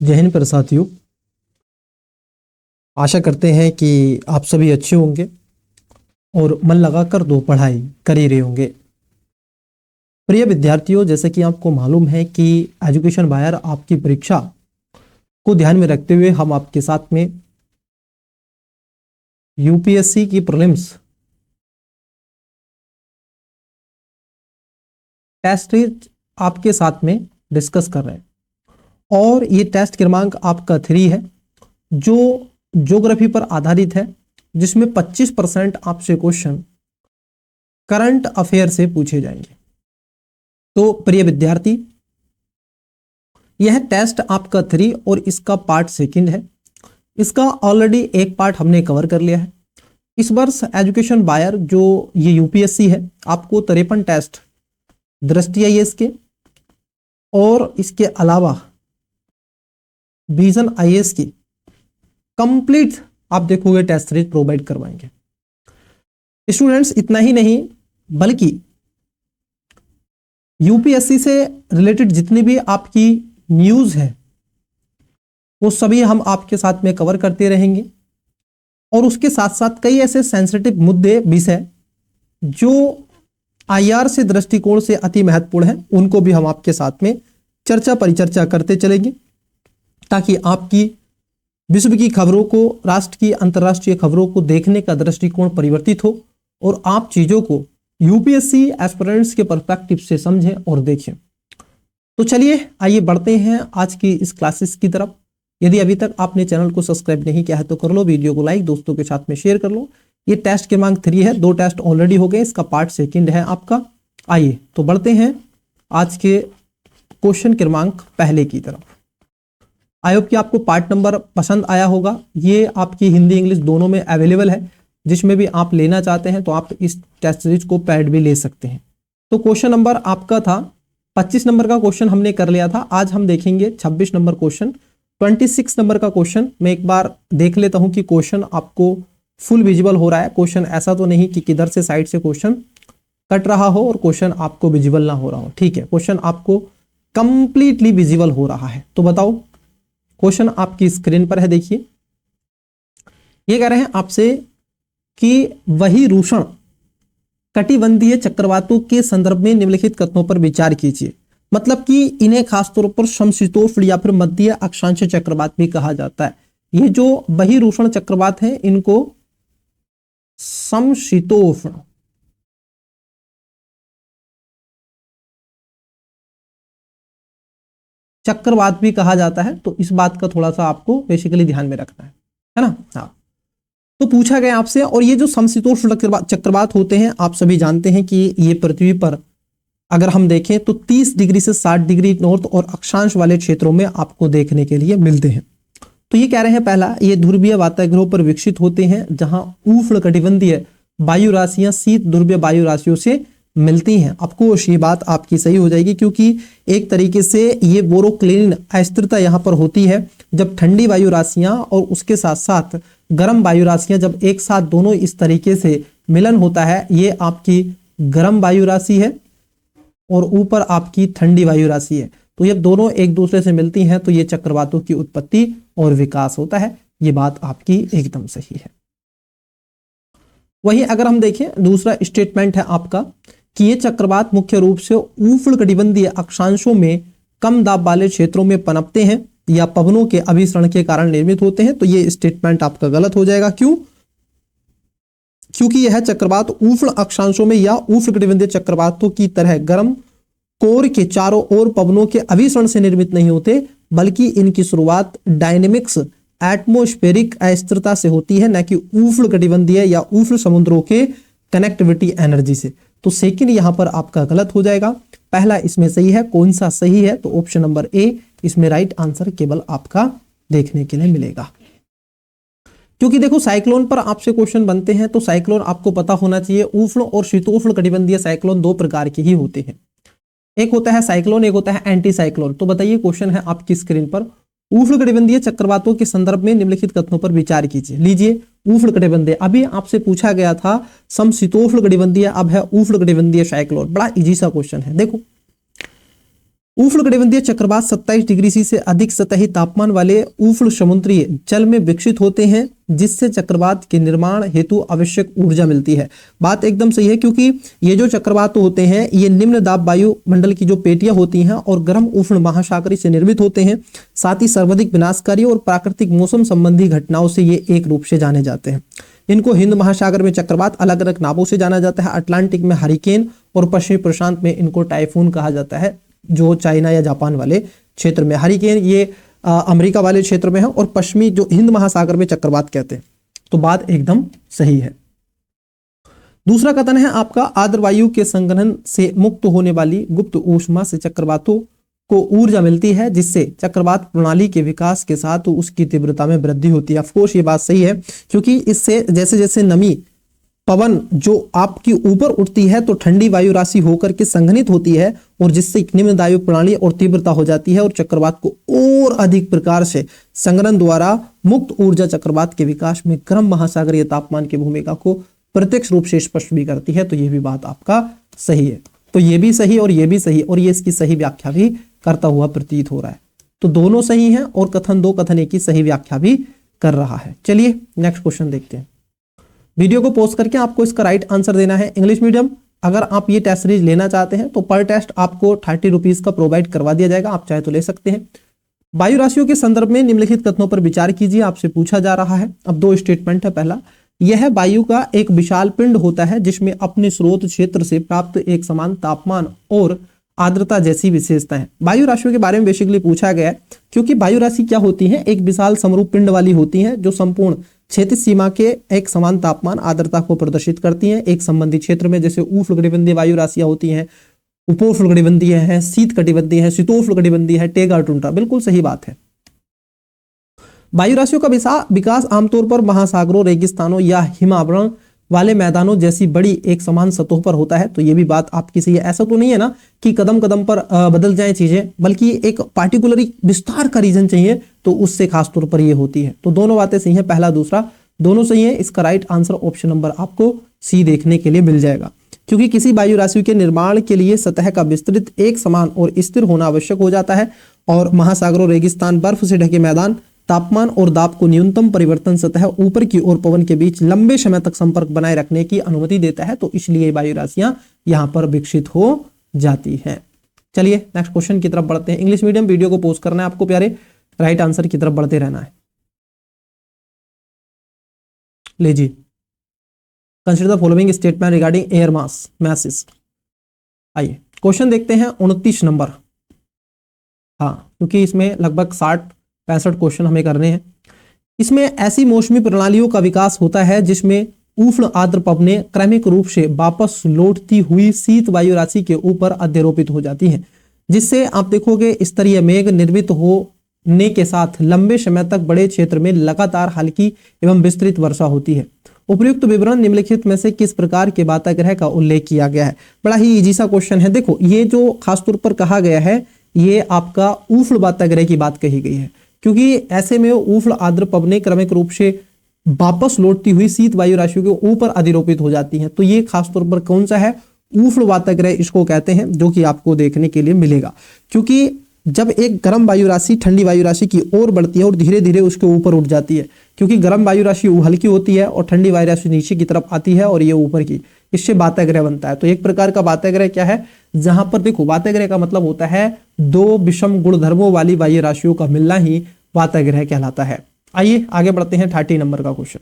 जय हिंद प्यारे साथियों, आशा करते हैं कि आप सभी अच्छे होंगे और मन लगाकर दो पढ़ाई कर ही रहे होंगे। प्रिय विद्यार्थियों, जैसे कि आपको मालूम है कि एजुकेशन वायर आपकी परीक्षा को ध्यान में रखते हुए हम आपके साथ में यूपीएससी की प्रीलिम्स टेस्ट सीरीज आपके साथ में डिस्कस कर रहे हैं और ये टेस्ट क्रमांक आपका 3 है जो ज्योग्राफी पर आधारित है, जिसमें 25% आपसे क्वेश्चन करंट अफेयर से पूछे जाएंगे। तो प्रिय विद्यार्थी, यह टेस्ट आपका 3 और इसका पार्ट सेकंड है। इसका ऑलरेडी एक पार्ट हमने कवर कर लिया है। इस वर्ष एजुकेशन वायर जो ये यूपीएससी है, आपको 53 टेस्ट दृष्टि आईएएस के और इसके अलावा विजन आईएएस की कंप्लीट आप देखोगे टेस्ट सीरीज प्रोवाइड करवाएंगे। स्टूडेंट्स, इतना ही नहीं बल्कि यूपीएससी से रिलेटेड जितनी भी आपकी न्यूज है वो सभी हम आपके साथ में कवर करते रहेंगे और उसके साथ साथ कई ऐसे सेंसिटिव मुद्दे विषय जो आईआर से दृष्टिकोण से अति महत्वपूर्ण है, उनको भी हम आपके साथ में चर्चा परिचर्चा करते चलेंगे ताकि आपकी विश्व की खबरों को, राष्ट्र की, अंतर्राष्ट्रीय खबरों को देखने का दृष्टिकोण परिवर्तित हो और आप चीजों को यूपीएससी एस्पिरेंट्स के पर्सपेक्टिव से समझें और देखें। तो चलिए आइए बढ़ते हैं आज की इस क्लासेस की तरफ। यदि अभी तक आपने चैनल को सब्सक्राइब नहीं किया है तो कर लो, वीडियो को लाइक, दोस्तों के साथ में शेयर कर लो। ये टेस्ट क्रमांक 3 है, 2 टेस्ट ऑलरेडी हो गए, इसका पार्ट सेकंड है आपका। आइए तो बढ़ते हैं आज के क्वेश्चन क्रमांक पहले की तरफ। आई होप कि आपको पार्ट नंबर पसंद आया होगा। ये आपकी हिंदी इंग्लिश दोनों में अवेलेबल है, जिसमें भी आप लेना चाहते हैं तो आप इस टेस्ट सीरीज को पैड भी ले सकते हैं। तो क्वेश्चन नंबर आपका था 25 नंबर का क्वेश्चन हमने कर लिया था। आज हम देखेंगे 26 नंबर क्वेश्चन। 26 नंबर का क्वेश्चन मैं एक बार देख लेता हूं कि क्वेश्चन आपको फुल विजिबल हो रहा है। क्वेश्चन ऐसा तो नहीं कि किधर से साइड से क्वेश्चन कट रहा हो और क्वेश्चन आपको विजिबल ना हो रहा हो। ठीक है, क्वेश्चन आपको कंप्लीटली विजिबल हो रहा है। तो बताओ, क्वेश्चन आपकी स्क्रीन पर है, देखिए। ये कह रहे हैं आपसे कि वही रूषण कटिबंधीय चक्रवातों के संदर्भ में निम्नलिखित कथनों पर विचार कीजिए। मतलब कि इन्हें खासतौर पर समशीतोष्ण या फिर मध्य अक्षांश चक्रवात भी कहा जाता है। ये जो बहिरूषण चक्रवात है इनको समशीतोष्ण चक्रवात भी कहा जाता है। तो इस बात का थोड़ा सा आपको बेसिकली ध्यान में रखना है ना। हाँ, तो पूछा गया आपसे, और ये जो समशीतोष्ण चक्रवात होते हैं आप सभी जानते हैं कि ये पृथ्वी पर अगर हम देखें तो 30 डिग्री से 60 डिग्री नॉर्थ और अक्षांश वाले क्षेत्रों में आपको देखने के लिए मिलते हैं। तो ये कह रहे हैं पहला, ये ध्रुवीय वाताग्रहों पर विकसित होते हैं जहां उष्णकटिबंधीय वायु राशियां शीत ध्रुवीय वायु राशियों से मिलती हैं। ऑफकोर्स ये बात आपकी सही हो जाएगी, क्योंकि एक तरीके से ये बोरोक्लिनिन अस्थिरता यहाँ पर होती है जब ठंडी वायु राशियां और उसके साथ साथ गर्म वायु राशियां जब एक साथ दोनों इस तरीके से मिलन होता है। ये आपकी गर्म वायु राशि है और ऊपर आपकी ठंडी वायु राशि है। तो ये दोनों एक दूसरे से मिलती हैं तो ये चक्रवातों की उत्पत्ति और विकास होता है। ये बात आपकी एकदम सही है। वहीं अगर हम देखें दूसरा स्टेटमेंट है आपका कि ये चक्रवात मुख्य रूप से उष्णकटिबंधीय अक्षांशों में कम दाब वाले क्षेत्रों में पनपते हैं या पवनों के अभिसरण के कारण निर्मित होते हैं। तो ये स्टेटमेंट आपका गलत हो जाएगा। क्यों? क्योंकि यह चक्रवात उष्ण अक्षांशों में या उष्णकटिबंधीय चक्रवातों की तरह गर्म कोर के चारों ओर पवनों के अभिसरण से निर्मित नहीं होते, बल्कि इनकी शुरुआत डायनेमिक्स एटमॉस्फेरिक अस्थिरता से होती है, न कि उष्णकटिबंधीय या उष्ण समुद्रों के कनेक्टिविटी एनर्जी से। तो सेकंड यहां पर आपका गलत हो जाएगा। पहला इसमें सही है। कौन सा सही है? तो ऑप्शन नंबर ए इसमें राइट आंसर केवल आपका देखने के लिए मिलेगा। क्योंकि देखो, साइक्लोन पर आपसे क्वेश्चन बनते हैं तो साइक्लोन आपको पता होना चाहिए। उष्ण और शीतोष्ण कटिबंधीय साइक्लोन 2 प्रकार के ही होते हैं। एक होता है साइक्लोन, एक होता है एंटी साइक्लोन। तो बताइए, क्वेश्चन है आपकी स्क्रीन पर, उष्णकटिबंधीय चक्रवातों के संदर्भ में निम्नलिखित कथनों पर विचार कीजिए। लीजिए, उष्णकटिबंधीय, अभी आपसे पूछा गया था समशीतोष्ण कटिबंधीय, अब है उष्णकटिबंधीय साइक्लोन। बड़ा इजी सा क्वेश्चन है। देखो, उष्णकटिबंधीय चक्रवात 27 डिग्री सी से अधिक सतही तापमान वाले उष्ण समुद्रीय जल में विकसित होते हैं, जिससे चक्रवात के निर्माण हेतु आवश्यक ऊर्जा मिलती है। बात एकदम सही है, क्योंकि ये जो चक्रवात होते हैं ये निम्न दाब वायुमंडल की जो पेटियां होती हैं और गर्म उष्ण महासागरी से निर्मित होते हैं। साथ ही सर्वाधिक विनाशकारी और प्राकृतिक मौसम संबंधी घटनाओं से ये एक रूप से जाने जाते हैं। इनको हिंद महासागर में चक्रवात अलग अलग नामों से जाना जाता है। अटलांटिक में हरिकेन और पश्चिमी प्रशांत में इनको टाइफून कहा जाता है, जो चाइना या जापान वाले क्षेत्र में। हरिकेन ये अमेरिका वाले क्षेत्र में है और पश्चिमी जो हिंद महासागर में चक्रवात कहते हैं। तो बात एकदम सही है। दूसरा कथन है आपका, आर्द्र वायु के संघनन से मुक्त होने वाली गुप्त ऊष्मा से चक्रवातों को ऊर्जा मिलती है, जिससे चक्रवात प्रणाली के विकास के साथ उसकी तीव्रता में वृद्धि होती है। ऑफकोर्स ये बात सही है, क्योंकि इससे जैसे जैसे नमी पवन जो आपकी ऊपर उठती है तो ठंडी वायु राशि होकर के संघनित होती है, और जिससे निम्न वायु प्रणाली और तीव्रता हो जाती है और चक्रवात को और अधिक प्रकार से संघनन द्वारा मुक्त ऊर्जा चक्रवात के विकास में गर्म महासागरीय तापमान की भूमिका को प्रत्यक्ष रूप से स्पष्ट भी करती है। तो ये भी बात आपका सही है। तो ये भी सही और ये भी सही, और ये इसकी सही व्याख्या भी करता हुआ प्रतीत हो रहा है। तो दोनों सही हैं और कथन 2 कथन 1 की सही व्याख्या भी कर रहा है। चलिए नेक्स्ट क्वेश्चन देखते हैं। वीडियो को पॉज करके आपको इसका राइट आंसर देना है। इंग्लिश मीडियम अगर आप ये टेस्ट सीरीज लेना चाहते हैं तो पर टेस्ट आपको 30 रुपीज का प्रोवाइड करवा दिया जाएगा, आप चाहे तो ले सकते हैं। वायु राशियों के संदर्भ में निम्नलिखित कथनों पर विचार कीजिए, आपसे पूछा जा रहा है। अब 2 स्टेटमेंट है। पहला, यह वायु का एक विशाल पिंड होता है जिसमें अपने स्रोत क्षेत्र से प्राप्त एक समान तापमान और आर्द्रता जैसी विशेषताएं। वायु राशियों के बारे में बेसिकली पूछा गया है, क्योंकि वायु राशि क्या होती है, एक विशाल समरूप पिंड वाली होती है जो संपूर्ण क्षेत्र सीमा के एक समान तापमान आर्द्रता को प्रदर्शित करती हैं एक संबंधित क्षेत्र में। जैसे उष्णकटिबंधीय वायु राशियां होती हैं, उपोष्णकटिबंधीय है, शीत कटिबंधीय है, शीतोष्णकटिबंधीय है, टेगा टुंड्रा। बिल्कुल सही बात है। वायु राशियों का विकास आमतौर पर महासागरों, रेगिस्तानों या हिमावरण वाले मैदानों जैसी बड़ी एक समान सतहों पर होता है। तो ये भी बात आपकी सही है। ऐसा तो नहीं है ना कि कदम कदम पर बदल जाए चीजें, बल्कि एक पार्टिकुलर विस्तार का रीजन चाहिए, तो उससे खास तौर पर ये होती है। तो दोनों बातें सही है, पहला दूसरा दोनों सही है। इसका राइट आंसर ऑप्शन नंबर आपको सी देखने के लिए मिल जाएगा, क्योंकि किसी वायु राशि के निर्माण के लिए सतह का विस्तृत एक समान और स्थिर होना आवश्यक हो जाता है, और महासागरों, रेगिस्तान, बर्फ से ढके मैदान तापमान और दाब को न्यूनतम परिवर्तन सतह ऊपर की ओर पवन के बीच लंबे समय तक संपर्क बनाए रखने की अनुमति देता है। तो इसलिए वायु राशियां यहां पर विकसित हो जाती हैं। चलिए नेक्स्ट क्वेश्चन की तरफ बढ़ते हैं। इंग्लिश मीडियम वीडियो को पॉज करना है आपको प्यारे, राइट आंसर की तरफ बढ़ते रहना है। लीजिए, consider the following statement regarding air masses. आइए क्वेश्चन देखते हैं 29 नंबर। हाँ, क्योंकि इसमें लगभग 60-65 क्वेश्चन हमें करने हैं। इसमें ऐसी मौसमी प्रणालियों का विकास होता है जिसमें उष्ण आर्द्र पवनें क्रमिक रूप से वापस लौटती हुई शीत वायु राशि के ऊपर अध्यारोपित हो जाती हैं, जिससे आप देखोगे स्तरीय मेघ निर्मित होने के साथ लंबे समय तक बड़े क्षेत्र में लगातार हल्की एवं विस्तृत वर्षा होती है। उपयुक्त विवरण निम्नलिखित में से किस प्रकार के वाताग्रह का उल्लेख किया गया है। बड़ा ही इजी सा क्वेश्चन है। देखो, ये जो खासतौर पर कहा गया है ये आपका उष्ण वाताग्रह की बात कही गई है, क्योंकि ऐसे में उष्ण आर्द्र पवनें क्रमिक रूप से वापस लौटती हुई शीत वायु राशियों के ऊपर अधिरोपित हो जाती हैं। तो ये खासतौर पर कौन सा है, उष्ण वाताग्रह इसको कहते हैं, जो कि आपको देखने के लिए मिलेगा। क्योंकि जब एक गर्म वायु राशि ठंडी वायु राशि की ओर बढ़ती है और धीरे धीरे उसके ऊपर उठ जाती है, क्योंकि गर्म वायु राशि हल्की होती है और ठंडी वायु राशि नीचे की तरफ आती है और ये ऊपर की, इससे वाताग्रह बनता है। तो एक प्रकार का वाताग्रह क्या है, जहां पर देखो वाताग्रह का मतलब होता है दो विषम गुणधर्मों वाली वायु राशियों का मिलना ही वाताग्रह कहलाता है। आइए आगे बढ़ते हैं 30 नंबर का क्वेश्चन।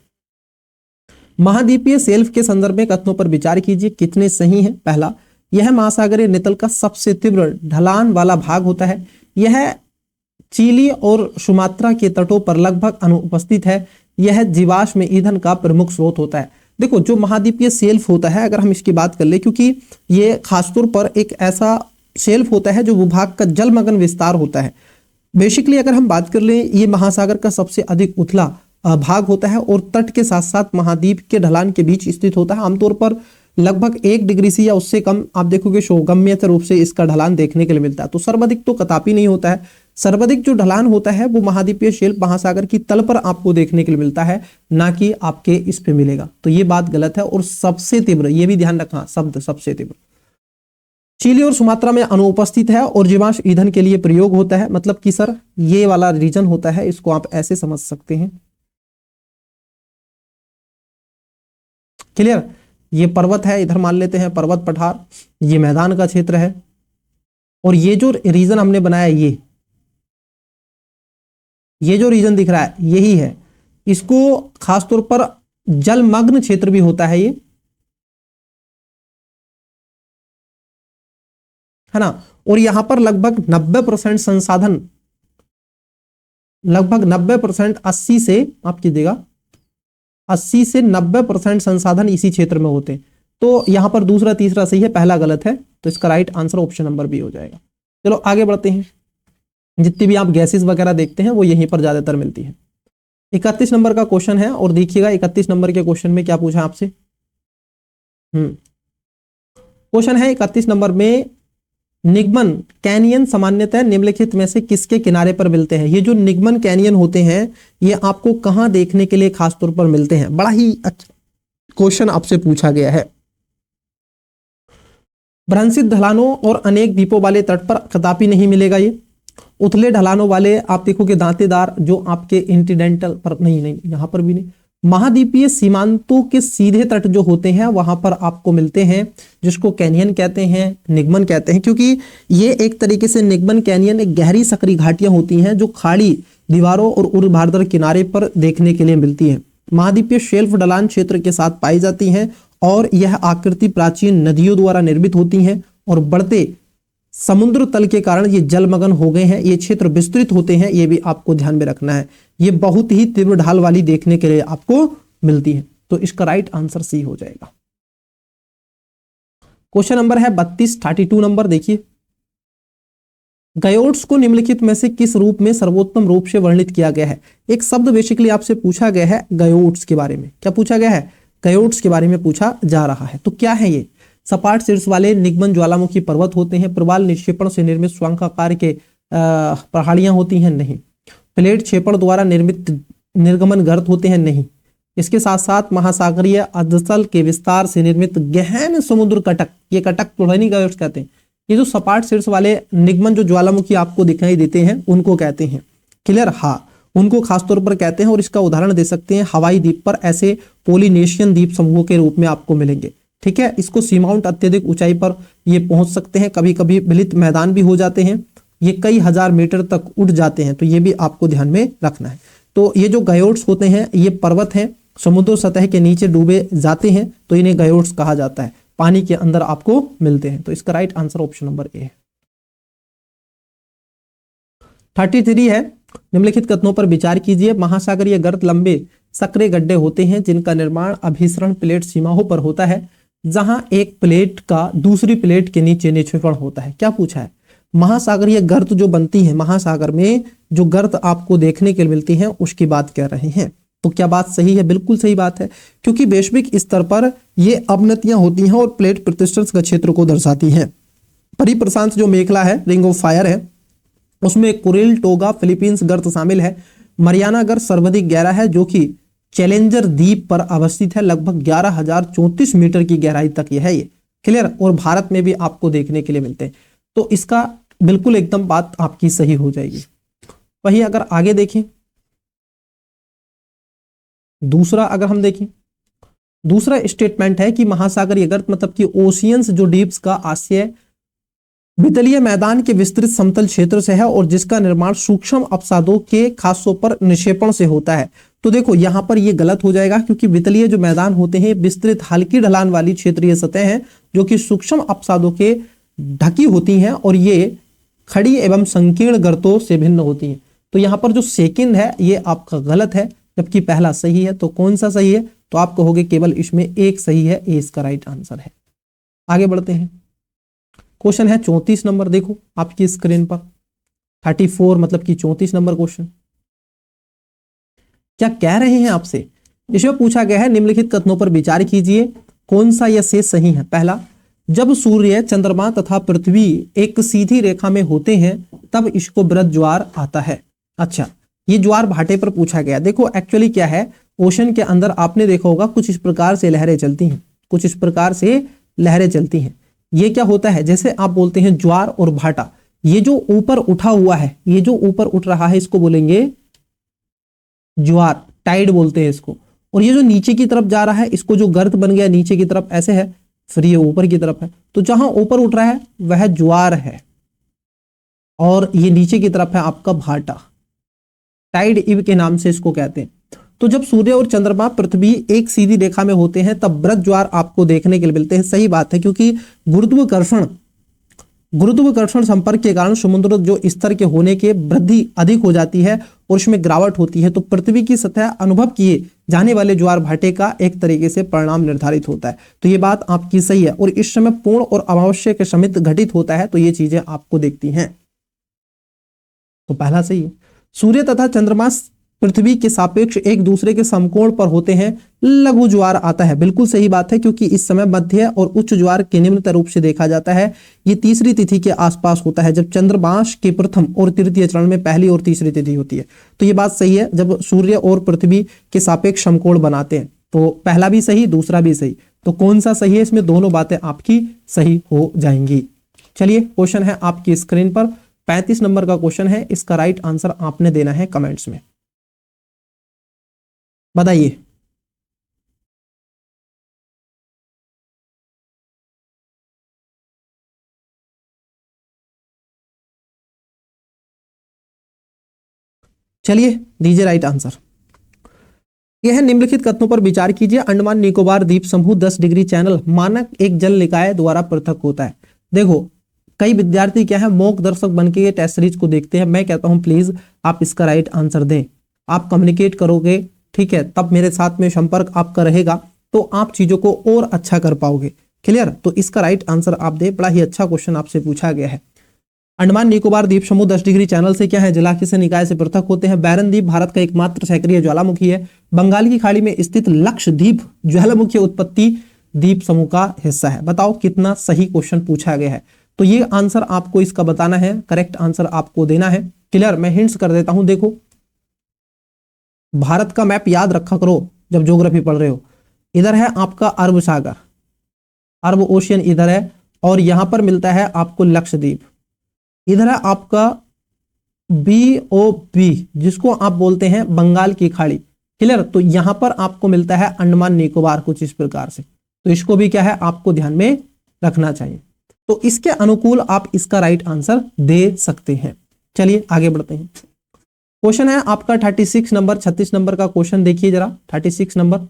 महाद्वीपीय शेल्फ के संदर्भ में कथनों पर विचार कीजिए, कितने सही हैं। पहला, यह महासागरीय नितल का सबसे तीव्र ढलान वाला भाग होता है। यह चिली और सुमात्रा के तटों पर लगभग अनुपस्थित है। यह जीवाश्म ईंधन का प्रमुख स्रोत होता है। देखो, जो महाद्वीपीय शेल्फ होता है, अगर हम इसकी बात कर ले, क्योंकि ये खासतौर पर एक ऐसा शेल्फ होता है जो भूभाग का जलमग्न विस्तार होता है। बेसिकली अगर हम बात कर ले, ये महासागर का सबसे अधिक उथला भाग होता है और तट के साथ साथ महाद्वीप के ढलान के बीच स्थित होता है। आमतौर पर लगभग 1 डिग्री से या उससे कम आप देखोगे सौगम्यता रूप से इसका ढलान देखने के लिए मिलता है। तो सर्वाधिक तो कदापि नहीं होता है। सर्वाधिक जो ढलान होता है वो महाद्वीपीय शेल्फ महासागर की तल पर आपको देखने के लिए मिलता है, ना कि आपके इस पे मिलेगा। तो ये बात गलत है। और सबसे तीव्र, ये भी ध्यान रखना शब्द सबसे तीव्र, चिली और सुमात्रा में अनुपस्थित है और जीवाश्म ईंधन के लिए प्रयोग होता है। मतलब कि सर ये वाला रीजन होता है, इसको आप ऐसे समझ सकते हैं। क्लियर। ये पर्वत है, इधर मान लेते हैं पर्वत पठार, ये मैदान का क्षेत्र है, और ये जो रीजन हमने बनाया ये जो रीजन दिख रहा है यही है। इसको खासतौर पर जलमग्न क्षेत्र भी होता है ये, है ना। और यहां पर लगभग 90% संसाधन, लगभग 90%, 80 से आप कीजिएगा 80 से 90% संसाधन इसी क्षेत्र में होते हैं। तो यहां पर दूसरा तीसरा सही है, पहला गलत है, तो इसका right answer option number B हो जाएगा। चलो आगे बढ़ते हैं। जितनी भी आप गैसेस वगैरह देखते हैं वो यहीं पर ज्यादातर मिलती है। 31 नंबर का क्वेश्चन है, और देखिएगा 31 नंबर के क्वेश्चन में क्या पूछा आपसे। क्वेश्चन है 31 नंबर में, निगमन कैनियन सामान्यतः निम्नलिखित में से किसके किनारे पर मिलते हैं। ये जो निगमन कैनियन होते हैं ये आपको कहां देखने के लिए खासतौर पर मिलते हैं। बड़ा ही अच्छा क्वेश्चन आपसे पूछा गया है। भ्रंशित ढलानों और अनेक द्वीपों वाले तट पर कदापि नहीं मिलेगा ये। उथले ढलानों वाले आप देखोगे दांतेदार जो आपके इंटीडेंटल पर नहीं यहां पर भी नहीं। महाद्वीपीय सीमांतों के सीधे तट जो होते हैं वहां पर आपको मिलते हैं, जिसको कैनियन कहते हैं, निगमन कहते हैं। क्योंकि ये एक तरीके से निगमन कैनियन एक गहरी सकरी घाटियां होती हैं जो खाड़ी दीवारों और ऊर्ध्वाधर किनारे पर देखने के लिए मिलती है। महाद्वीपीय शेल्फ ढलान क्षेत्र के साथ पाई जाती हैं और यह आकृति प्राचीन नदियों द्वारा निर्मित होती है, और बढ़ते समुद्र तल के कारण ये जलमग्न हो गए हैं। ये क्षेत्र विस्तृत होते हैं, ये भी आपको ध्यान में रखना है। ये बहुत ही तीव्र ढाल वाली देखने के लिए आपको मिलती है, तो इसका राइट आंसर सी हो जाएगा। क्वेश्चन नंबर है 32 नंबर। देखिए, गयोट्स को निम्नलिखित में से किस रूप में सर्वोत्तम रूप से वर्णित किया गया है। एक शब्द बेसिकली आपसे पूछा गया है गयोट्स के बारे में। क्या पूछा गया है? गयोट्स के बारे में पूछा जा रहा है। तो क्या है ये? सपाट शीर्ष वाले निगमन ज्वालामुखी पर्वत होते हैं। प्रवाल निक्षेपण से निर्मित शंखाकार के पहाड़ियां होती हैं? नहीं। प्लेट क्षेपण द्वारा निर्मित निर्गमन गर्त होते हैं? नहीं। इसके साथ साथ महासागरीय अधतल के विस्तार से निर्मित गहन समुद्र कटक, ये कटक प्लोहेनी गयोट्स कहते हैं। ये जो सपाट शीर्ष वाले निगमन जो ज्वालामुखी आपको दिखाई देते हैं उनको कहते हैं। क्लियर? हाँ, उनको खासतौर पर कहते हैं। और इसका उदाहरण दे सकते हैं हवाई द्वीप पर ऐसे पोलिनेशियन द्वीप समूहों के रूप में आपको मिलेंगे। ठीक है। इसको सी माउंट अत्यधिक ऊंचाई पर ये पहुंच सकते हैं, कभी कभी विलित मैदान भी हो जाते हैं, ये कई हजार मीटर तक उड़ जाते हैं, तो ये भी आपको ध्यान में रखना है। तो ये जो गयोट्स होते हैं ये पर्वत हैं, समुद्र सतह के नीचे डूबे जाते हैं, तो इन्हें गयोट्स कहा जाता है। पानी के अंदर आपको मिलते हैं, तो इसका right answer option number A है। 33 है, निम्नलिखित कथनों पर विचार कीजिए। महासागरीय गर्त लंबे सक्रिय गड्ढे होते हैं जिनका निर्माण अभिसरण प्लेट सीमाओं पर होता है, जहां एक प्लेट का दूसरी प्लेट के नीचे निक्षेपण होता है। क्या पूछा है? महासागरीय गर्त जो बनती है, महासागर में जो गर्त आपको देखने के लिए मिलती है उसकी बात कर रहे हैं। तो क्या बात सही है? बिल्कुल सही बात है, क्योंकि वैश्विक स्तर पर ये अवनतियां होती हैं और प्लेट प्रतिष्ठित का क्षेत्र को दर्शाती हैं। परिप्रशांत जो मेखला है, रिंग ऑफ फायर है, उसमें कुरिल, टोगा, फिलीपींस गर्त शामिल है। मरियाना गर्त सर्वाधिक गहरा है जो कि चैलेंजर द्वीप पर अवस्थित है। लगभग 11,034 मीटर की गहराई तक यह है ये। क्लियर? और भारत में भी आपको देखने के लिए मिलते हैं, तो इसका बिल्कुल एकदम बात आपकी सही हो जाएगी। वही अगर आगे देखें, दूसरा अगर हम देखें, दूसरा स्टेटमेंट है कि महासागरीय गर्त मतलब कि ओशियंस जो डीप्स का आशय वितलीय मैदान के विस्तृत समतल क्षेत्र से है और जिसका निर्माण सूक्ष्म अपसादों के खासों पर निक्षेपण से होता है। तो देखो यहां पर ये गलत हो जाएगा, क्योंकि वितलीय जो मैदान होते हैं विस्तृत हल्की ढलान वाली क्षेत्रीय सतह है जो कि सूक्ष्म अपसादों के ढकी होती हैं और ये खड़ी एवं संकीर्ण गर्तों से भिन्न होती हैं। तो यहां पर जो सेकंड है ये आपका गलत है, जबकि पहला सही है। तो कौन सा सही है? तो आप कहोगे केवल इसमें एक सही है, ए इसका राइट आंसर है। आगे बढ़ते हैं। क्वेश्चन है 34 नंबर, देखो आपकी स्क्रीन पर 34 मतलब कि 34 नंबर क्वेश्चन क्या कह रहे हैं आपसे। इसमें पूछा गया है निम्नलिखित कथनों पर विचार कीजिए, कौन सा यह शेष सही है। पहला, जब सूर्य, चंद्रमा तथा पृथ्वी एक सीधी रेखा में होते हैं तब इसको वृत्त ज्वार आता है। अच्छा, ये ज्वार भाटे पर पूछा गया। देखो एक्चुअली क्या है, ओशन के अंदर आपने देखा होगा कुछ इस प्रकार से लहरें चलती हैं, कुछ इस प्रकार से लहरें चलती हैं। ये क्या होता है, जैसे आप बोलते हैं ज्वार और भाटा, ये जो ऊपर उठा हुआ है, ये जो ऊपर उठ रहा है इसको बोलेंगे ज्वार, टाइड बोलते हैं इसको। और ये जो नीचे की तरफ जा रहा है, इसको जो गर्त बन गया नीचे की तरफ ऐसे है, फिर ये ऊपर की तरफ है, तो जहां ऊपर उठ रहा है वह ज्वार है और ये नीचे की तरफ है आपका भाटा, टाइड इव के नाम से इसको कहते हैं। तो जब सूर्य और चंद्रमा पृथ्वी एक सीधी रेखा में होते हैं तब वृत्त ज्वार आपको देखने के लिए मिलते हैं। सही बात है, क्योंकि गुरुत्वाकर्षण संपर्क के कारण समुद्र जो स्तर के होने के वृद्धि अधिक हो जाती है और उसमें गिरावट होती है, तो पृथ्वी की सतह अनुभव किए जाने वाले ज्वार भाटे का एक तरीके से परिणाम निर्धारित होता है। तो ये बात आपकी सही है। और इस समय पूर्ण और अमावस्या के समित घटित होता है, तो ये चीजें आपको देखती हैं। तो पहला सही है। सूर्य तथा चंद्रमा पृथ्वी के सापेक्ष एक दूसरे के समकोण पर होते हैं, लघु ज्वार आता है। बिल्कुल सही बात है, क्योंकि इस समय मध्य और उच्च ज्वार के निम्नतर रूप से देखा जाता है। ये तीसरी तिथि के आसपास होता है, जब चंद्रमास के प्रथम और तृतीय चरण में पहली और तीसरी तिथि होती है। तो ये बात सही है, जब सूर्य और पृथ्वी के सापेक्ष समकोण बनाते हैं। तो पहला भी सही, दूसरा भी सही। तो कौन सा सही है, इसमें दोनों बातें आपकी सही हो जाएंगी। चलिए, क्वेश्चन है आपकी स्क्रीन पर, 35 नंबर का क्वेश्चन है। इसका राइट आंसर आपने देना है कमेंट्स में, बताइए। चलिए, दीजिए राइट आंसर। यह निम्नलिखित कथनों पर विचार कीजिए। अंडमान निकोबार द्वीप समूह 10 डिग्री चैनल मानक एक जल निकाय द्वारा पृथक होता है। देखो, कई विद्यार्थी क्या है, मॉक दर्शक बनके ये टेस्ट सीरीज को देखते हैं। मैं कहता हूं प्लीज आप इसका राइट आंसर दें। आप कम्युनिकेट करोगे, ठीक है, तब मेरे साथ में संपर्क आपका रहेगा, तो आप चीजों को और अच्छा कर पाओगे। क्लियर? तो इसका राइट आंसर आप दे। बड़ा ही अच्छा क्वेश्चन आपसे पूछा गया है। अंडमान निकोबार द्वीप समूह 10 डिग्री चैनल से क्या है, जलाशय से निकाय से पृथक होते हैं। बैरन द्वीप भारत का एकमात्र सक्रिय ज्वालामुखी है। बंगाल की खाड़ी में स्थित लक्षद्वीप ज्वालामुखी उत्पत्ति द्वीप समूह का हिस्सा है। बताओ कितना सही क्वेश्चन पूछा गया है। तो ये आंसर आपको इसका बताना है, करेक्ट आंसर आपको देना है। क्लियर? मैं हिंट्स कर देता हूं। देखो, भारत का मैप याद रखा करो जब ज्योग्राफी पढ़ रहे हो। इधर है आपका अरब सागर, अरब ओशियन इधर है, और यहां पर मिलता है आपको लक्षद्वीप। इधर है आपका BOP, जिसको आप बोलते हैं बंगाल की खाड़ी। क्लियर? तो यहां पर आपको मिलता है अंडमान निकोबार, कुछ इस प्रकार से। तो इसको भी क्या है, आपको ध्यान में रखना चाहिए। तो इसके अनुकूल आप इसका राइट आंसर दे सकते हैं। चलिए आगे बढ़ते हैं। क्वेश्चन है आपका 36 नंबर, 36 नंबर का क्वेश्चन देखिए जरा। 36 नंबर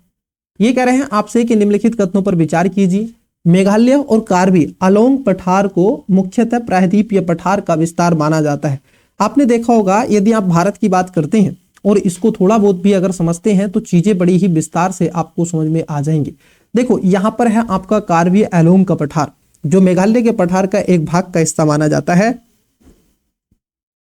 ये कह रहे हैं आपसे कि निम्नलिखित कथनों पर विचार कीजिए। मेघालय और कार्बी अलोंग पठार को मुख्यतः प्रायद्वीपीय पठार का विस्तार माना जाता है। आपने देखा होगा, यदि आप भारत की बात करते हैं और इसको थोड़ा बहुत भी अगर समझते हैं तो चीजें बड़ी ही विस्तार से आपको समझ में आ जाएंगी। देखो, यहां पर है आपका कार्बी एलोंग का पठार, जो मेघालय के पठार का एक भाग का हिस्सा माना जाता है।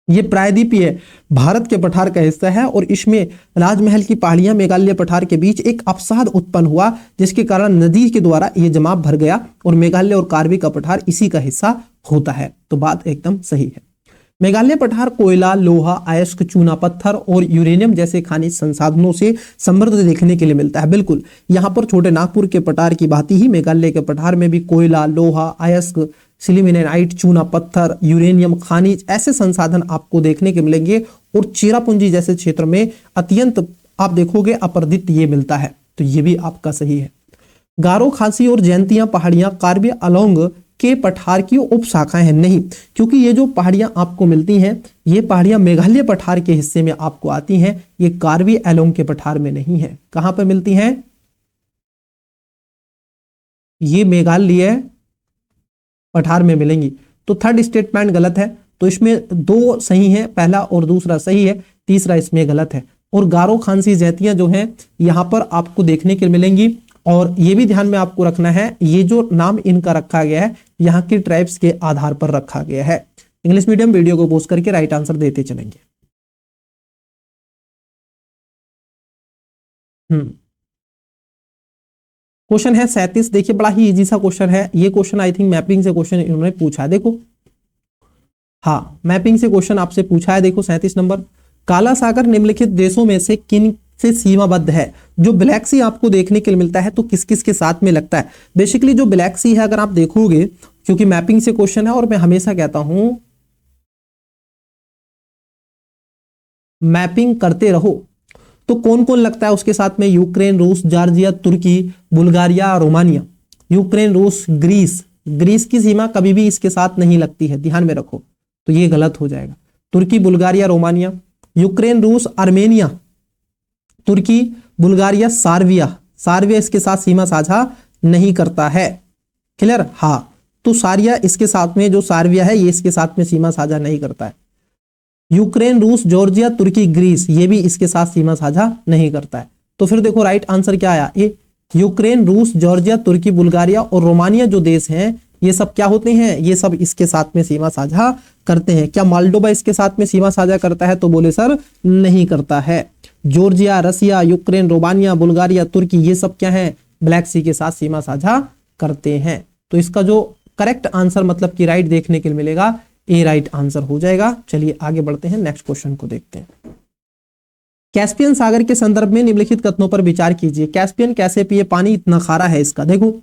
ये प्रायद्वीपीय भारत के पठार का हिस्सा है और इसमें राजमहल की पहाड़ियां मेघालय पठार के बीच एक अवसाद उत्पन्न हुआ, जिसके कारण नदी के द्वारा ये जमाव भर गया और मेघालय और कार्बी का पठार इसी का हिस्सा होता है। तो बात एकदम सही है। मेघालय पठार कोयला, लोहा, अयस्क, चूना पत्थर और यूरेनियम जैसे खनिज संसाधनों से समृद्ध देखने के लिए मिलता है। बिल्कुल, यहाँ पर छोटे नागपुर के पठार की भांति ही मेघालय के पठार में भी कोयला, लोहा, अयस्क, सिलिमेनाइट, चूना पत्थर, यूरेनियम खनिज ऐसे संसाधन आपको देखने के मिलेंगे। और चेरापूंजी जैसे क्षेत्र में अत्यंत आप देखोगे अपरदित ये मिलता है। तो ये भी आपका सही है। गारो, खासी और जयंतिया पहाड़ियां कार्बी अलोंग के पठार की उप शाखाएं हैं। नहीं, क्योंकि ये जो पहाड़ियां आपको मिलती हैं, ये पहाड़ियां मेघालय पठार के हिस्से में आपको आती हैं। ये कार्बी एलोंग के पठार में नहीं है। कहां पर मिलती हैं? ये मेघालय पठार में मिलेंगी। तो थर्ड स्टेटमेंट गलत है। तो इसमें दो सही है, पहला और दूसरा सही है, तीसरा इसमें गलत है। और गारो, खांसी, जैतियां जो हैं यहां पर आपको देखने के मिलेंगी। और ये भी ध्यान में आपको रखना है, ये जो नाम इनका रखा गया है यहाँ के ट्राइब्स के आधार पर रखा गया है। इंग्लिश मीडियम वीडियो को पोस्ट करके राइट आंसर देते चलेंगे। क्वेश्चन है 37। देखिए, बड़ा ही इजी सा क्वेश्चन है ये। क्वेश्चन आई थिंक मैपिंग से क्वेश्चन इन्होंने पूछा है। देखो, हाँ, मैपिंग से क्वेश्चन आपसे पूछा है। देखो 37 नंबर, काला सागर निम्नलिखित देशों में से किन से सीमाबद्ध है? जो ब्लैक सी आपको देखने के लिए मिलता है तो किस किस के साथ में लगता है? बेसिकली जो ब्लैक सी है, अगर आप देखोगे क्योंकि मैपिंग से क्वेश्चन है और मैं हमेशा कहता हूं मैपिंग करते रहो। तो कौन कौन लगता है उसके साथ में? यूक्रेन, रूस, जॉर्जिया, तुर्की, बुल्गारिया, रोमानिया। यूक्रेन, रूस, ग्रीस। ग्रीस की सीमा कभी भी इसके साथ नहीं लगती है, ध्यान में रखो, तो ये गलत हो जाएगा। तुर्की, बुल्गारिया, रोमानिया। यूक्रेन, रूस, आर्मेनिया, तुर्की, बुल्गारिया, सार्बिया। सार्बिया इसके साथ सीमा साझा नहीं करता है। क्लियर? हाँ, तो सार्बिया इसके साथ में, जो सार्बिया है ये इसके साथ में सीमा साझा नहीं करता है। यूक्रेन, रूस, जॉर्जिया, तुर्की, ग्रीस, ये भी इसके साथ सीमा साझा नहीं करता है। तो फिर देखो राइट आंसर क्या आया? ए। यूक्रेन, रूस, जॉर्जिया, तुर्की, बुल्गारिया और रोमानिया जो देश हैं ये सब क्या होते हैं? ये सब इसके साथ में सीमा साझा करते हैं। क्या मोल्डोवा इसके साथ में सीमा साझा करता है? तो बोले सर नहीं करता है। जॉर्जिया, रसिया, यूक्रेन, रोमानिया, बुल्गारिया, तुर्की, ये सब क्या है? ब्लैक सी के साथ सीमा साझा करते हैं। तो इसका जो करेक्ट आंसर मतलब कि राइट देखने के लिए मिलेगा, ए राइट आंसर हो जाएगा। चलिए आगे बढ़ते हैं, नेक्स्ट क्वेश्चन को देखते हैं। कैस्पियन सागर के संदर्भ में निम्नलिखित कथनों पर विचार कीजिए। कैस्पियन कैसे पिए पानी इतना खारा है इसका? देखो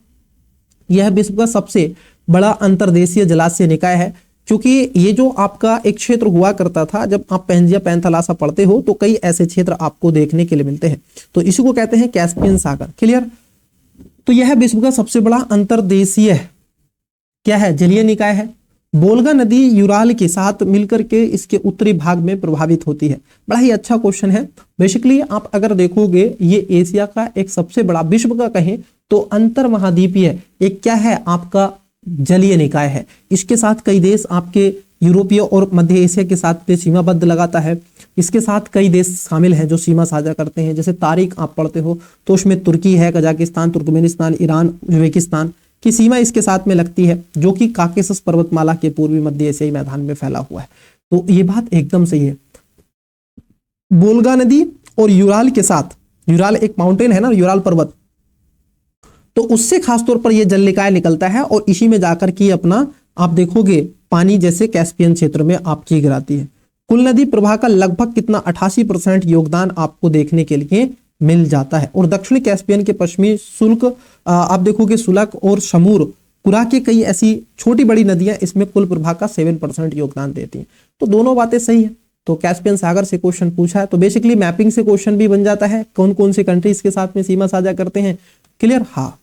यह विश्व का सबसे बड़ा अंतर्देशीय जलाशय निकाय है, क्योंकि ये जो आपका एक क्षेत्र हुआ करता था, जब आप पेंजिया पैंथालासा पढ़ते हो तो कई ऐसे क्षेत्र आपको देखने के लिए मिलते हैं, तो इसी को कहते हैं कैस्पियन सागर। क्लियर? तो यह विश्व का सबसे बड़ा अंतर्देशीय क्या है? जलीय निकाय है। वोल्गा नदी यूराल के साथ मिलकर के इसके उत्तरी भाग में प्रभावित होती है। बड़ा ही अच्छा क्वेश्चन है। बेसिकली आप अगर देखोगे ये एशिया का एक सबसे बड़ा, विश्व का कहें तो अंतर महाद्वीपीय एक क्या है? आपका जलीय निकाय है। इसके साथ कई देश आपके यूरोपीय और मध्य एशिया के साथ में सीमाबद्ध लगाता है। इसके साथ कई देश शामिल हैं जो सीमा साझा करते हैं। जैसे तारीख आप पढ़ते हो तो उसमें तुर्की है, कजाकिस्तान, तुर्कमेनिस्तान, ईरान, उज्बेकिस्तान की सीमा इसके साथ में लगती है, जो कि काकेशस पर्वतमाला के पूर्वी मध्य एशियाई मैदान में फैला हुआ है। तो ये बात एकदम सही है। वोल्गा नदी और यूराल के साथ, यूराल एक माउंटेन है ना, यूराल पर्वत, तो उससे खासतौर पर यह जल निकाय निकलता है और इसी में जाकर के अपना आप देखोगे पानी जैसे कैस्पियन क्षेत्र में आपकी गिराती है। कुल नदी प्रवाह का लगभग कितना? 88% योगदान आपको देखने के लिए मिल जाता है। और दक्षिणी कैस्पियन के पश्चिमी शुल्क आप देखोगे सुलक और शमूर कुरा के कई ऐसी छोटी बड़ी नदियां इसमें कुल प्रवाह का 7% योगदान देती हैं। तो दोनों बातें सही है। तो कैस्पियन सागर से क्वेश्चन पूछा है, तो बेसिकली मैपिंग से क्वेश्चन भी बन जाता है, कौन कौन से कंट्रीज के साथ में सीमा साझा करते हैं। क्लियर? हाँ,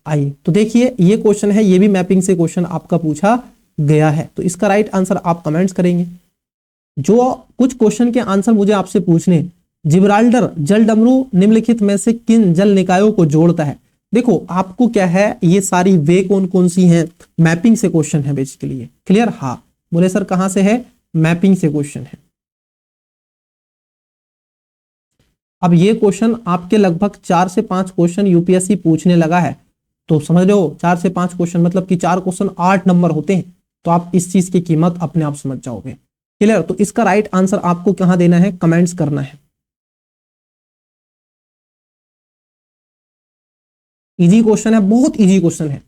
आइए तो देखिए ये क्वेश्चन है, ये भी मैपिंग से क्वेश्चन आपका पूछा गया है। तो इसका राइट आंसर आप कमेंट्स करेंगे। जो कुछ क्वेश्चन के आंसर मुझे आपसे पूछने, जिब्राल्टर जलडमरू निम्नलिखित में से किन जल निकायों को जोड़ता है? देखो आपको क्या है, ये सारी वे कौन कौन सी हैं? मैपिंग से क्वेश्चन है बेसिकली। क्लियर? हाँ, बोले सर कहां से है? मैपिंग से क्वेश्चन है। अब ये क्वेश्चन आपके लगभग 4 से 5 क्वेश्चन यूपीएससी पूछने लगा है, तो समझ लो 4 से 5 क्वेश्चन मतलब कि 4 क्वेश्चन 8 नंबर होते हैं। तो आप इस चीज की कीमत अपने आप समझ जाओगे। क्लियर? तो इसका राइट आंसर आपको कहां देना है? कमेंट्स करना है। इजी क्वेश्चन है, बहुत इजी क्वेश्चन है।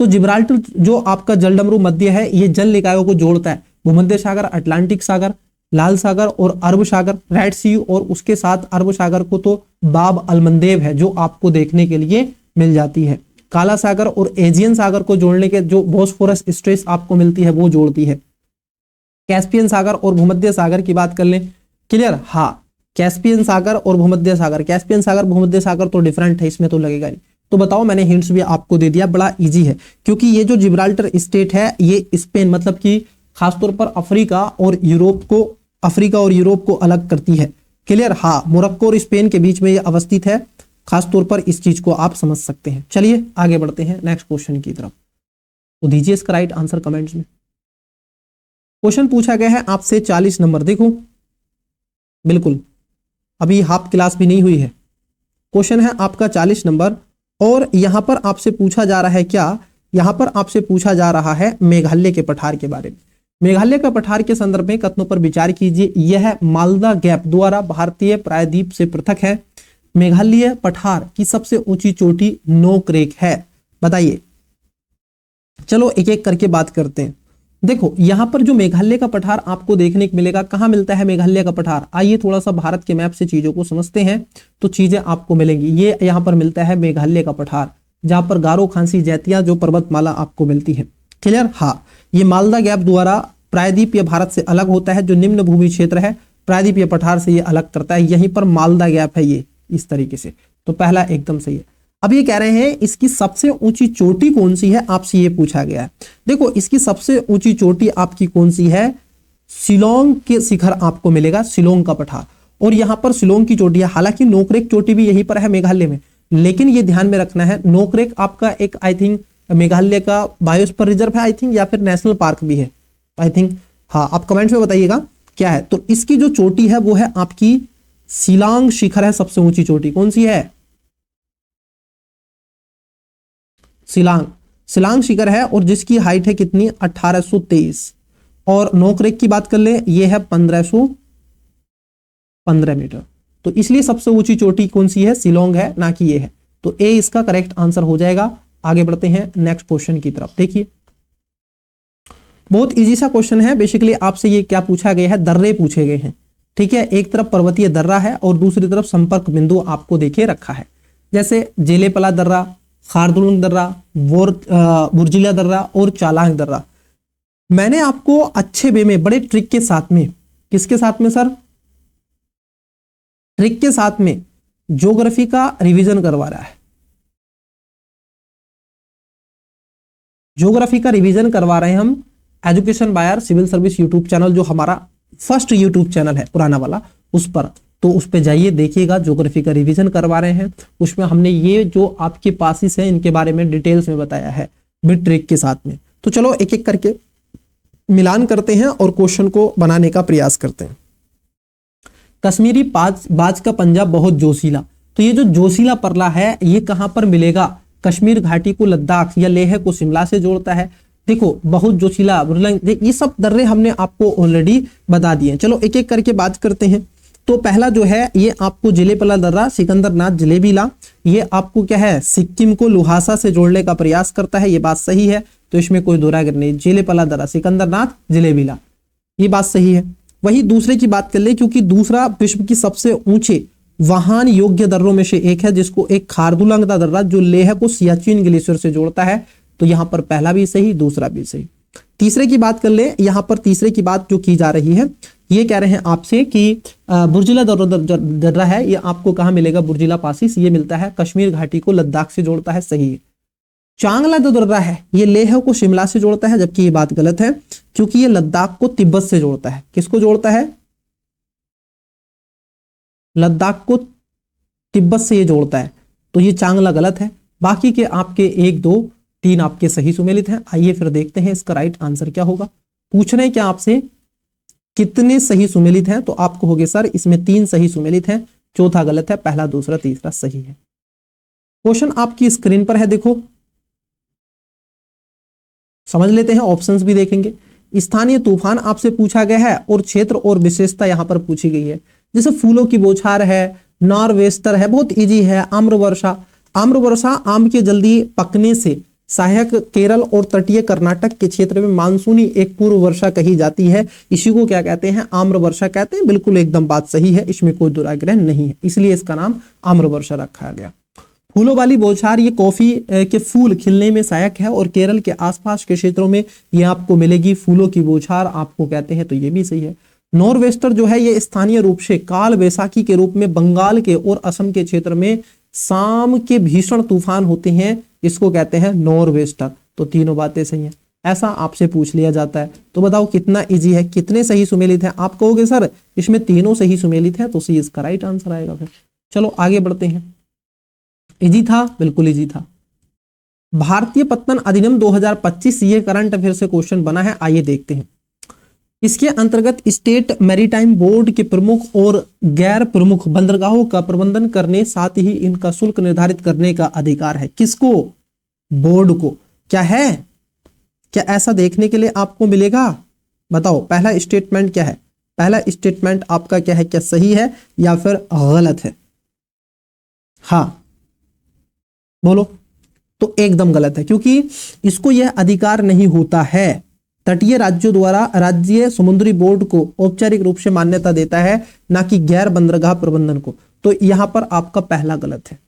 तो जिब्राल्टर जो आपका जलडमरू मध्य है, ये जल निकायों को जोड़ता है। भूमध्य सागर, अटलांटिक सागर, लाल सागर और अरब सागर, रेड सी, और उसके साथ अरब सागर को तो बाब अलमंदेब है जो आपको देखने के लिए मिल जाती है। काला सागर और एजियन सागर को जोड़ने के जो बोस्फोरस स्ट्रेस आपको मिलती है वो जोड़ती है। कैस्पियन सागर और भूमध्य सागर की बात कर लें। क्लियर? हाँ, कैस्पियन सागर और भूमध्य सागर, कैस्पियन सागर भूमध्य सागर तो डिफरेंट है, इसमें तो लगेगा नहीं। तो बताओ, मैंने हिंट्स भी आपको दे दिया, बड़ा इजी है, क्योंकि ये जो जिब्राल्टर स्टेट है ये स्पेन मतलब कि खासतौर पर अफ्रीका और यूरोप को अलग करती है। क्लियर? हाँ, मोरक्को और स्पेन के बीच में ये अवस्थित है। खासतौर पर इस चीज को आप समझ सकते हैं। चलिए आगे बढ़ते हैं नेक्स्ट क्वेश्चन की तरफ। तो दीजिए इसका राइट आंसर कमेंट्स में। क्वेश्चन पूछा गया है आपसे 40 नंबर, देखो बिल्कुल अभी हाफ क्लास भी नहीं हुई है। क्वेश्चन है आपका 40 नंबर और यहां पर आपसे पूछा जा रहा है क्या? यहां पर आपसे पूछा जा रहा है मेघालय के पठार के बारे में। मेघालय का पठार के संदर्भ में कथनों पर विचार कीजिए। यह मालदा गैप द्वारा भारतीय प्रायद्वीप से पृथक है। मेघालय पठार की सबसे ऊंची चोटी नोक रेक है। बताइए, चलो एक एक करके बात करते हैं। देखो यहां पर जो मेघालय का पठार आपको देखने को मिलेगा, कहां मिलता है मेघालय का पठार? आइए थोड़ा सा भारत के मैप से चीजों को समझते हैं तो चीजें आपको मिलेंगी। ये यहां पर मिलता है मेघालय का पठार, जहां पर गारो, खांसी, जैतिया जो पर्वतमाला आपको मिलती है। क्लियर। हाँ, ये मालदा गैप द्वारा प्रायद्वीपीय भारत से अलग होता है। जो निम्न भूमि क्षेत्र है प्रायद्वीपीय पठार से ये अलग करता है, यहीं पर मालदा गैप है ये इस तरीके से। तो पहला एकदम सही है। अब ये कह रहे हैं इसकी सबसे ऊंची चोटी कौन सी है, आपसे ये पूछा गया है। देखो इसकी सबसे ऊंची चोटी आपकी कौन सी है, शिलोंग के शिखर आपको मिलेगा, शिलोंग का पठार। और यहां पर शिलोंग की चोटी है, हालांकि नोकरेक चोटी भी यहीं पर है मेघालय में, लेकिन ये ध्यान में रखना है नोकरेक आपका एक आई थिंक मेघालय का बायोस्फीयर रिजर्व है आई थिंक, या फिर नेशनल पार्क भी है आई थिंक। हाँ, आप कमेंट में बताइएगा क्या है। तो इसकी जो चोटी है वो है आपकी शिलांग शिखर है, सबसे ऊंची चोटी कौन सी है, शिलांग। शिलांग शिखर है और जिसकी हाइट है कितनी 1823। और नोकरेक की बात कर ले ये है 1515 मीटर। तो इसलिए सबसे ऊंची चोटी कौन सी है, शिलोंग है, ना कि ये है। तो ए इसका करेक्ट आंसर हो जाएगा। आगे बढ़ते हैं नेक्स्ट क्वेश्चन की तरफ। देखिए बहुत इजी सा क्वेश्चन है। बेसिकली आपसे ये क्या पूछा गया है, दर्रे पूछे गए हैं, ठीक है। एक तरफ पर्वतीय दर्रा है और दूसरी तरफ संपर्क बिंदु आपको देखे रखा है, जैसे जेलेपला दर्रा, खारदुलंग दर्रा, बुर्जिला दर्रा और चालांग दर्रा। मैंने आपको अच्छे वे में बड़े ट्रिक के साथ में, किसके साथ में सर, ट्रिक के साथ में ज्योग्राफी का रिवीजन करवा रहा है, ज्योग्राफी का रिवीजन करवा रहे हैं हम education by civil service YouTube channel, जो हमारा फर्स्ट यूट्यूब चैनल है पुराना वाला, उस पर। तो उस पे जाइए देखिएगा, ज्योग्राफी का रिवीजन करवा रहे हैं। उसमें हमने ये जो आपके पासिस है इनके बारे में डिटेल्स में बताया है बिट ट्रिक के साथ में। तो चलो एक एक करके मिलान करते हैं और क्वेश्चन को बनाने का प्रयास करते हैं। कश्मीरी बाज का पंजा बहुत जोशीला। तो ये जो जोशीला परला है ये कहां पर मिलेगा, कश्मीर घाटी को लद्दाख या लेह को शिमला से जोड़ता है। देखो बहुत जोशीला, ये सब दर्रे हमने आपको ऑलरेडी बता दिए। चलो एक एक करके बात करते हैं। तो पहला जो है ये आपको जिलेपला दर्रा सिकंदरनाथ जिलेबिला, ये आपको क्या है, सिक्किम को लुहासा से जोड़ने का प्रयास करता है, ये बात सही है। तो इसमें कोई दो राय नहीं, जिलेपला दर्रा सिकंदरनाथ जिलेबिला, ये बात सही है। वही दूसरे की बात कर ले, क्योंकि दूसरा विश्व की सबसे ऊंचे वाहन योग्य दर्रों में से एक है, जिसको एक खारदुलंग का दर्रा जो लेह को सियाचिन ग्लेशियर से जोड़ता है। तो यहां पर पहला भी सही, दूसरा भी सही। तीसरे की बात कर ले, यहां पर तीसरे की बात जो की जा रही है, ये कह रहे हैं आपसे कि बुर्जिला दर्रा है, ये आपको कहां मिलेगा, बुर्जिला पासिस, ये मिलता है कश्मीर घाटी को लद्दाख से जोड़ता है, सही है। चांगला जो दर्रा है ये लेह को शिमला से जोड़ता है, जबकि ये बात गलत है, क्योंकि ये लद्दाख को तिब्बत से जोड़ता है। किसको जोड़ता है, लद्दाख को तिब्बत से ये जोड़ता है। तो ये चांगला गलत है। बाकी के आपके 1 2 3 आपके सही सुमेलित हैं। आइए फिर देखते हैं इसका राइट आंसर क्या होगा। पूछ रहे हैं क्या आपसे कितने सही सुमेलित हैं, तो आपको होगे सर इसमें 3 सही सुमेलित हैं, चौथा गलत है, पहला दूसरा तीसरा सही है। क्वेश्चन आपकी स्क्रीन पर है, देखो समझ लेते हैं, ऑप्शंस भी देखेंगे। स्थानीय तूफान आपसे पूछा गया है और क्षेत्र और विशेषता यहां पर पूछी गई है। जैसे फूलों की बौछार है, नॉरवेस्टर है, बहुत इजी है। आम्र वर्षा, आम्र वर्षा आम के जल्दी पकने से सहायक केरल और तटीय कर्नाटक के क्षेत्र में मानसूनी एक पूर्व वर्षा कही जाती है, इसी को क्या कहते हैं, आम्र वर्षा कहते हैं। बिल्कुल एकदम बात सही है, इसमें कोई दुराग्रह नहीं है, इसलिए इसका नाम आम्र वर्षा रखा गया। फूलों वाली बौछार ये कॉफी के फूल खिलने में सहायक है और केरल के आसपास के क्षेत्रों में ये आपको मिलेगी, फूलों की बौछार आपको कहते हैं, तो ये भी सही है। नॉरवेस्टर जो है ये स्थानीय रूप से काल वैसाखी के रूप में बंगाल के और असम के क्षेत्र में शाम के भीषण तूफान होते हैं, इसको कहते हैं नॉरवेस्टर। तो तीनों बातें सही हैं, ऐसा आपसे पूछ लिया जाता है। तो बताओ कितना इजी है, कितने सही सुमेलित हैं। आप कहोगे सर इसमें तीनों सही सुमेलित हैं, तो सी इसका राइट आंसर आएगा। फिर चलो आगे बढ़ते हैं। इजी था, बिल्कुल इजी था। भारतीय पत्तन अधिनियम 2025 ये करंट अफेयर से क्वेश्चन बना है, आइए देखते हैं। इसके अंतर्गत स्टेट मैरीटाइम बोर्ड के प्रमुख और गैर प्रमुख बंदरगाहों का प्रबंधन करने, साथ ही इनका शुल्क निर्धारित करने का अधिकार है। किसको, बोर्ड को। क्या है, क्या ऐसा देखने के लिए आपको मिलेगा, बताओ। पहला स्टेटमेंट क्या है, पहला स्टेटमेंट आपका क्या है, क्या सही है या फिर गलत है, हाँ बोलो। तो एकदम गलत है, क्योंकि इसको यह अधिकार नहीं होता है। तटीय राज्यों द्वारा राज्य समुद्री बोर्ड को औपचारिक रूप से मान्यता देता है, ना कि गैर बंदरगाह प्रबंधन को। तो यहां पर आपका पहला गलत है।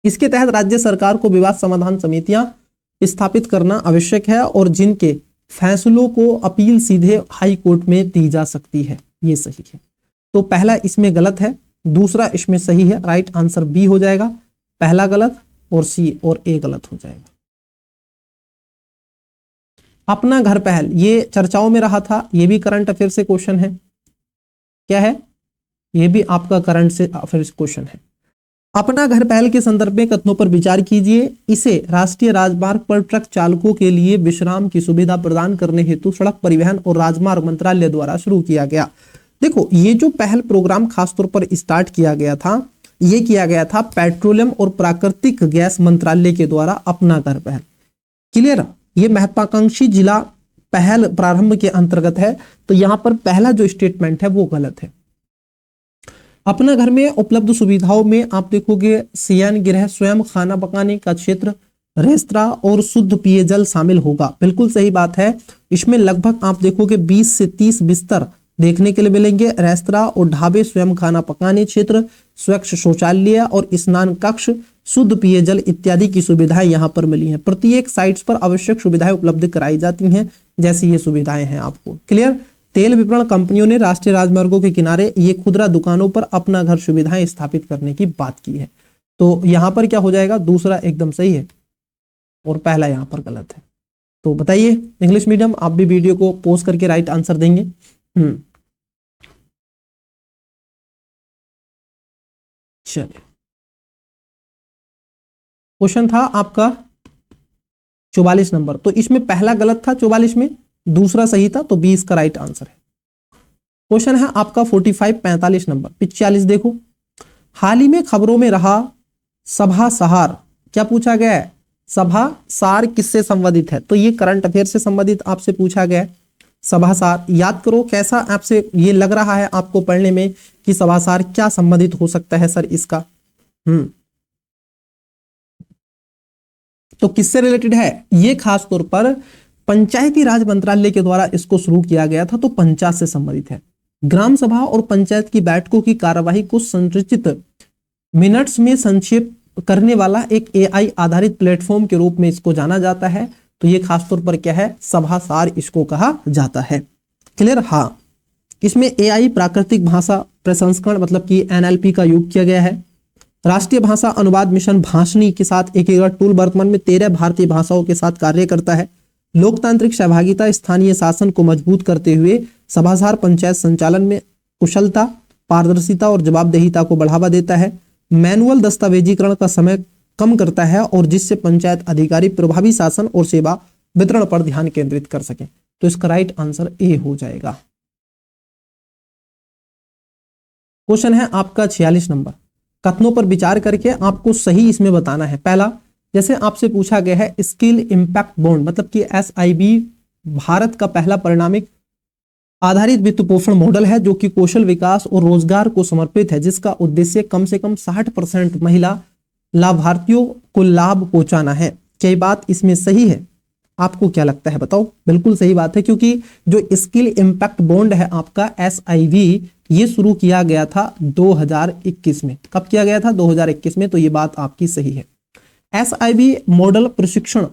इसके तहत राज्य सरकार को विवाद समाधान समितियां स्थापित करना आवश्यक है और जिनके फैसलों को अपील सीधे हाई कोर्ट में दी जा सकती है, ये सही है। तो पहला इसमें गलत है, दूसरा इसमें सही है। राइट आंसर बी हो जाएगा, पहला गलत और सी और ए गलत हो जाएगा। अपना घर पहल, ये चर्चाओं में रहा था, ये भी करंट अफेयर से क्वेश्चन है। क्या है? ये भी आपका करंट से अफेयर क्वेश्चन है। अपना घर पहल के संदर्भ में कथनों पर विचार कीजिए। इसे राष्ट्रीय राजमार्ग पर ट्रक चालकों के लिए विश्राम की सुविधा प्रदान करने हेतु सड़क परिवहन और राजमार्ग मंत्रालय द्वारा शुरू किया गया। देखो, ये जो पहल प्रोग्राम खासतौर पर स्टार्ट किया गया था, ये किया गया था पेट्रोलियम और प्राकृतिक गैस मंत्रालय के द्वारा। अपना घर पहल क्लियर, ये महत्वाकांक्षी जिला पहल प्रारंभ के अंतर्गत है। तो यहां पर पहला जो स्टेटमेंट है वो गलत है। अपना घर में उपलब्ध सुविधाओं में आप देखोगे शयन गृह, स्वयं खाना पकाने का क्षेत्र, रेस्तरां और शुद्ध पेयजल शामिल होगा। बिल्कुल सही बात है। इसमें लगभग आप देखोगे 20 से 30 बिस्तर देखने के लिए मिलेंगे। रेस्तरां और ढाबे, स्वयं खाना पकाने क्षेत्र, स्वच्छ शौचालय और स्नान कक्ष, शुद्ध पेयजल इत्यादि की सुविधाएं यहाँ पर मिली हैं। प्रत्येक साइट्स पर आवश्यक सुविधाएं उपलब्ध कराई जाती हैं, जैसी ये सुविधाएं हैं आपको। क्लियर। तेल विपणन कंपनियों ने राष्ट्रीय राजमार्गों के किनारे ये खुदरा दुकानों पर अपना घर सुविधाएं स्थापित करने की बात की है। तो यहां पर क्या हो जाएगा? दूसरा एकदम सही है और पहला यहां पर गलत है। तो बताइए इंग्लिश मीडियम, आप भी वीडियो को पॉज करके राइट आंसर देंगे। चलिए, क्वेश्चन था आपका 44 नंबर। तो इसमें पहला गलत था 44 में, दूसरा सही था, तो 20 का राइट आंसर है। क्वेश्चन है आपका 45 नंबर। 45 देखो, हाल ही में खबरों में रहा सभा सहार, क्या पूछा गया है? सभा सार किससे संबंधित है? तो ये करंट अफेयर से संबंधित आपसे पूछा गया है। सभा सार याद करो, कैसा आपसे ये लग रहा है आपको पढ़ने में कि सभा सार क्या संबंधित हो सकता है सर इसका? तो किससे रिलेटेड है ये? खास तौर पर पंचायती राज मंत्रालय के द्वारा इसको शुरू किया गया था, तो पंचायत से संबंधित है। ग्राम सभा और पंचायत की बैठकों की कार्यवाही को संरचित मिनट्स में संक्षेप करने वाला एक एआई आधारित प्लेटफॉर्म के रूप में इसको जाना जाता है। तो ये खासतौर पर क्या है? सभा सार इसको कहा जाता है। क्लियर। हाँ, इसमें एआई प्राकृतिक भाषा प्रसंस्करण मतलब कि एनएलपी का उपयोग किया गया है। राष्ट्रीय भाषा अनुवाद मिशन भाषणी के साथ एकीकृत टूल वर्तमान में 13 भारतीय भाषाओं के साथ कार्य करता है। लोकतांत्रिक सहभागिता, स्थानीय शासन को मजबूत करते हुए सभासार पंचायत संचालन में कुशलता, पारदर्शिता और जवाबदेहिता को बढ़ावा देता है। मैनुअल दस्तावेजीकरण का समय कम करता है और जिससे पंचायत अधिकारी प्रभावी शासन और सेवा वितरण पर ध्यान केंद्रित कर सके। तो इसका राइट आंसर ए हो जाएगा। क्वेश्चन है आपका 46 नंबर। कथनों पर विचार करके आपको सही इसमें बताना है। पहला, जैसे आपसे पूछा गया है स्किल इंपैक्ट बॉन्ड मतलब कि SIB भारत का पहला परिणामिक आधारित वित्त पोषण मॉडल है जो कि कौशल विकास और रोजगार को समर्पित है, जिसका उद्देश्य कम से कम 60% महिला लाभार्थियों को लाभ पहुंचाना है। क्या बात इसमें सही है? आपको क्या लगता है बताओ? बिल्कुल सही बात है, क्योंकि जो स्किल इंपैक्ट बॉन्ड है आपका SIB, ये शुरू किया गया था 2021 में। कब किया गया था? 2021 में। तो ये बात आपकी सही है। SIB मॉडल प्रशिक्षण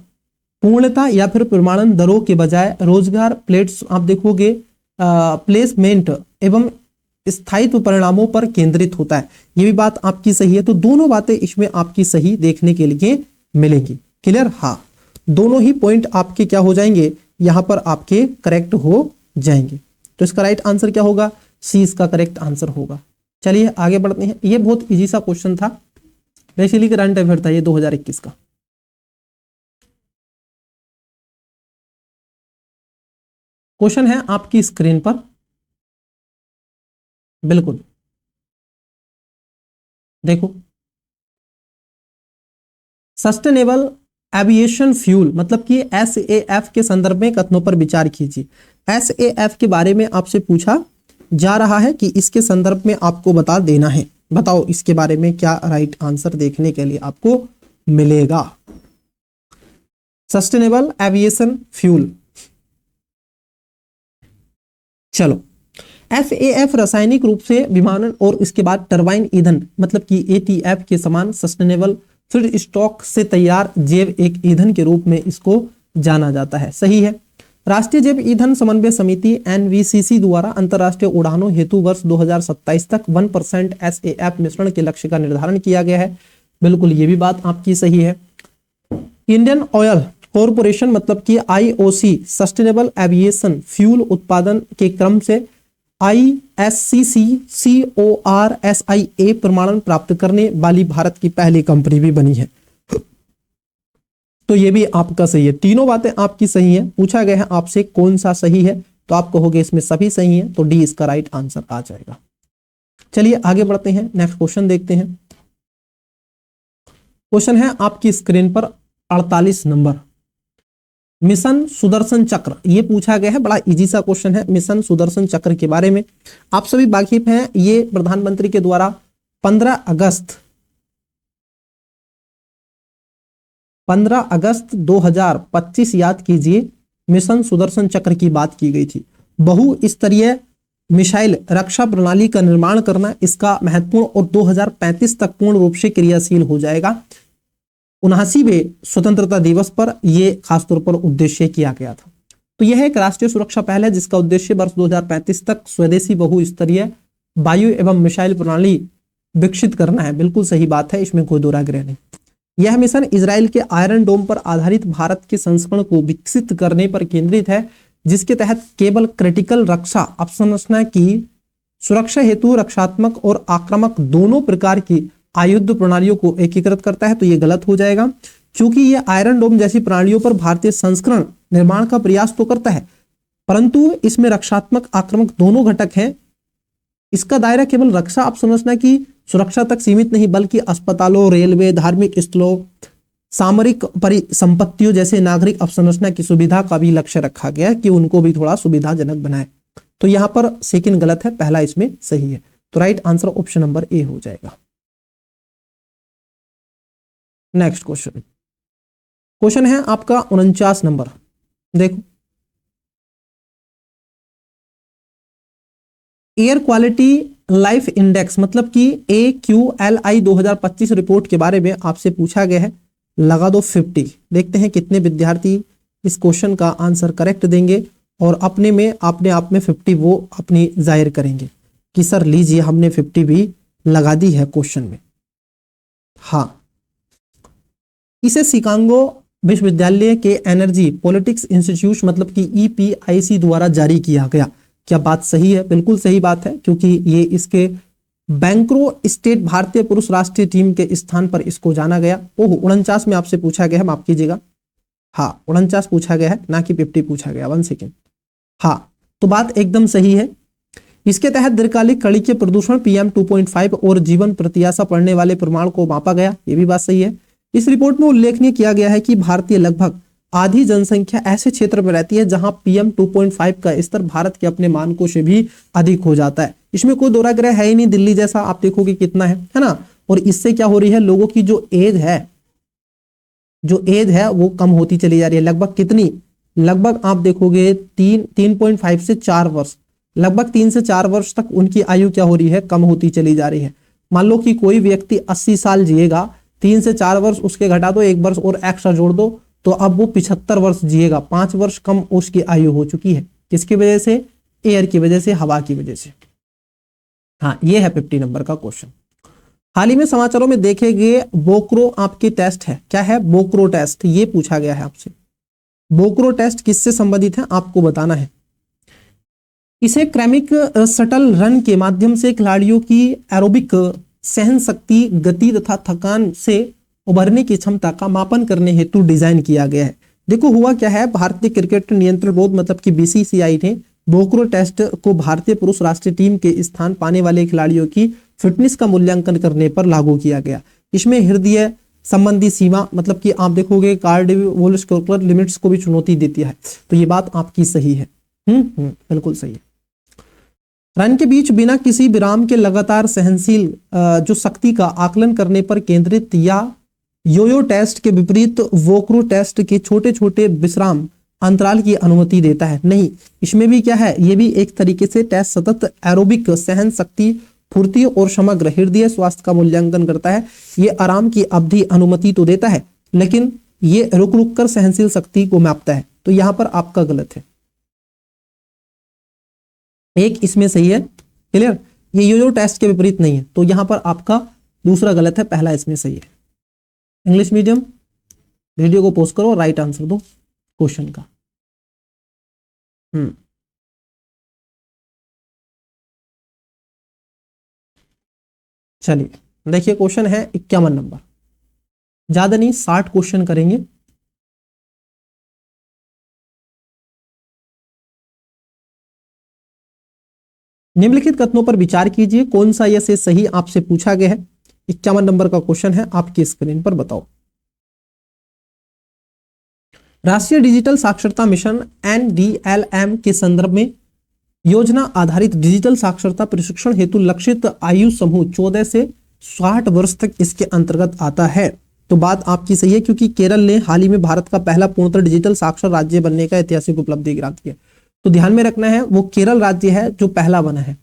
पूर्णता या फिर प्रमाणन दरों के बजाय रोजगार प्लेट्स आप देखोगे प्लेसमेंट एवं स्थायित्व परिणामों पर केंद्रित होता है। ये भी बात आपकी सही है। तो दोनों बातें इसमें आपकी सही देखने के लिए मिलेंगी। क्लियर। हाँ, दोनों ही पॉइंट आपके क्या हो जाएंगे? यहां पर आपके करेक्ट हो जाएंगे। तो इसका राइट आंसर क्या होगा? सी इसका करेक्ट आंसर होगा। चलिए आगे बढ़ते हैं। ये बहुत इजी सा क्वेश्चन था, बेसिकली करंट अफेयर था ये 2021 का। क्वेश्चन है आपकी स्क्रीन पर, बिल्कुल देखो। सस्टेनेबल एविएशन फ्यूल मतलब कि SAF के संदर्भ में कथनों पर विचार कीजिए। SAF के बारे में आपसे पूछा जा रहा है कि इसके संदर्भ में आपको बता देना है। बताओ इसके बारे में क्या राइट आंसर देखने के लिए आपको मिलेगा? Sustainable aviation fuel. चलो, SAF रासायनिक रूप से विमानन और इसके बाद टरबाइन ईंधन मतलब कि ATF के समान सस्टेनेबल फीड स्टॉक से तैयार जैव एक ईंधन के रूप में इसको जाना जाता है। सही है। राष्ट्रीय जैव ईंधन समन्वय समिति NVCC द्वारा अंतरराष्ट्रीय उड़ानों हेतु वर्ष 2027 तक 1% SAF मिश्रण के लक्ष्य का निर्धारण किया गया है। बिल्कुल ये भी बात आपकी सही है। इंडियन ऑयल कॉरपोरेशन मतलब कि IOC सस्टेनेबल एविएशन फ्यूल उत्पादन के क्रम से ISCC CORSIA प्रमाणन प्राप्त करने वाली भारत की पहली कंपनी भी बनी है। तो ये भी आपका सही है। तीनों बातें आपकी सही है। पूछा गया है आपसे कौन सा सही है, तो आप कहोगे इसमें सभी सही है, तो डी इसका राइट आंसर आ जाएगा। चलिए आगे बढ़ते हैं, नेक्स्ट क्वेश्चन देखते हैं। क्वेश्चन है आपकी स्क्रीन पर 48 नंबर, मिशन सुदर्शन चक्र ये पूछा गया है। बड़ा इजी सा क्वेश्चन है मिशन सुदर्शन चक्र के बारे में। आप सभी वाकिफ हैं, ये प्रधानमंत्री के द्वारा 15 अगस्त 2025 याद कीजिए, मिशन सुदर्शन चक्र की बात की गई थी। बहुस्तरीय मिसाइल रक्षा प्रणाली का निर्माण करना इसका महत्वपूर्ण और 2035 तक पूर्ण रूप से क्रियाशील हो जाएगा। 79वें स्वतंत्रता दिवस पर यह खासतौर पर उद्देश्य किया गया था। तो यह एक राष्ट्रीय सुरक्षा पहल है जिसका उद्देश्य वर्ष 2035 तक स्वदेशी बहुस्तरीय वायु एवं मिसाइल प्रणाली विकसित करना है। बिल्कुल सही बात है, इसमें कोई दोराग्रह नहीं। यह मिशन इजराइल के आयरन डोम पर आधारित भारत के संस्करण को विकसित करने पर केंद्रित है, जिसके तहत केवल क्रिटिकल रक्षा अवसंरचना की सुरक्षा हेतु रक्षात्मक और आक्रामक दोनों प्रकार की आयुध प्रणालियों को एकीकृत करता है। तो ये गलत हो जाएगा, क्योंकि यह आयरन डोम जैसी प्रणालियों पर भारतीय संस्करण निर्माण का प्रयास तो करता है, परंतु इसमें रक्षात्मक आक्रामक दोनों घटक हैं। इसका दायरा केवल रक्षा अवसंरचना की सुरक्षा तक सीमित नहीं, बल्कि अस्पतालों, रेलवे, धार्मिक स्थलों, सामरिक परिसंपत्तियों जैसे नागरिक अवसंरचना की सुविधा का भी लक्ष्य रखा गया है कि उनको भी थोड़ा सुविधाजनक बनाए। तो यहाँ पर सेकंड गलत है, पहला इसमें सही है। तो right answer option number A हो जाएगा। नेक्स्ट क्वेश्चन है आपका 49 नंबर, देखो, एयर क्वालिटी लाइफ इंडेक्स मतलब कि AQLI 2025 रिपोर्ट के बारे में आपसे पूछा गया है। लगा दो 50। देखते हैं कितने विद्यार्थी इस क्वेश्चन का आंसर करेक्ट देंगे और अपने आप में 50 वो अपनी जाहिर करेंगे कि सर लीजिए हमने 50 भी लगा दी है क्वेश्चन में। हाँ, इसे शिकागो विश्वविद्यालय के एनर्जी पॉलिटिक्स इंस्टीट्यूट मतलब कि EPIC द्वारा जारी किया गया। क्या बात सही है? बिल्कुल सही बात है, क्योंकि ये इसके बैंक्रो स्टेट भारतीय पुरुष राष्ट्रीय टीम के स्थान पर इसको जाना गया। ओह, 49 में आपसे पूछा गया है, माफ कीजिएगा। हाँ, 49 पूछा गया है, ना कि 50 पूछा गया। 1 सेकेंड। हाँ, तो बात एकदम सही है। इसके तहत दीर्घकालिक कड़ी के प्रदूषण PM 2.5 और जीवन प्रत्याशा पड़ने वाले प्रमाण को मापा गया। ये भी बात सही है। इस रिपोर्ट में उल्लेखनीय किया गया है कि भारतीय लगभग आधी जनसंख्या ऐसे क्षेत्र में रहती है जहां PM 2.5 का स्तर भारत के अपने मानकों से भी अधिक हो जाता है। इसमें कोई दोराग्रह है ही नहीं। दिल्ली जैसा आप देखोगे कितना है ना। और इससे क्या हो रही है, लोगों की जो एज है वो कम होती चली जा रही है। लगभग कितनी, लगभग आप देखोगे 3.5 से 4 वर्ष, लगभग 3 से 4 वर्ष तक उनकी आयु क्या हो रही है, कम होती चली जा रही है। मान लो कि कोई व्यक्ति 80 साल जिएगा, 3 से 4 वर्ष उसके घटा दो, 1 वर्ष और एक्स्ट्रा जोड़ दो, तो अब वो 75 वर्ष जिएगा। 5 वर्ष कम उसकी आयु हो चुकी है। किसकी वजह से? एयर की वजह से, हवा की वजह से। हाँ, ये है 50 नंबर का क्वेश्चन। हाल ही में समाचारों में देखे गए बोक्रो आपके टेस्ट है। क्या है? बोक्रो टेस्ट। ये पूछा गया है आपसे। बोक्रो टेस्ट किससे संबंधित है आपको बताना है। इसे क्रैमिक शटल रन के माध्यम से खिलाड़ियों की एरोबिक सहन शक्ति, गति तथा थकान से उभरने की क्षमता का मापन करने हेतु डिजाइन किया गया है। देखो हुआ क्या है, भारतीय क्रिकेट नियंत्रण बोर्ड मतलब कि BCCI ने बोक्रो टेस्ट को भारतीय पुरुष राष्ट्रीय टीम के स्थान पाने वाले खिलाड़ियों की फिटनेस का मूल्यांकन करने पर लागू किया गया। इसमें हृदय संबंधी सीमा मतलब कि आप देखोगे कार्डियोवैस्कुलर लिमिट्स को भी चुनौती देती है। तो ये बात आपकी सही है। बिल्कुल सही है। रन के बीच बिना किसी विराम के लगातार सहनशील जो शक्ति का आकलन करने पर केंद्रित या योयो टेस्ट के विपरीत वोक्रो टेस्ट के छोटे छोटे विश्राम अंतराल की अनुमति देता है। नहीं, इसमें भी क्या है, ये भी एक तरीके से टेस्ट सतत एरोबिक सहन शक्ति फुर्ती और समग्र हृदय स्वास्थ्य का मूल्यांकन करता है। ये आराम की अवधि अनुमति तो देता है, लेकिन ये रुक रुक कर सहनशील शक्ति को मापता है। तो यहां पर आपका गलत है, एक इसमें सही है। क्लियर, ये जो टेस्ट के विपरीत नहीं है, तो यहां पर आपका दूसरा गलत है, पहला इसमें सही है। इंग्लिश मीडियम, वीडियो को पोस्ट करो, राइट आंसर दो क्वेश्चन का। चलिए देखिए, क्वेश्चन है 51 नंबर, ज्यादा नहीं 60 क्वेश्चन करेंगे। निम्नलिखित कथनों पर विचार कीजिए, कौन सा यह से सही आपसे पूछा गया है। 51 नंबर का क्वेश्चन है, आपकी स्क्रीन पर बताओ। राष्ट्रीय डिजिटल साक्षरता मिशन NDLM के संदर्भ में योजना आधारित डिजिटल साक्षरता प्रशिक्षण हेतु लक्षित आयु समूह 14 से 60 वर्ष तक इसके अंतर्गत आता है। तो बात आपकी सही है, क्योंकि केरल ने हाल ही में भारत का पहला पूर्णतः डिजिटल साक्षर राज्य बनने का ऐतिहासिक उपलब्धि प्राप्त किया। तो ध्यान में रखना है, वो केरल राज्य है जो पहला बना है।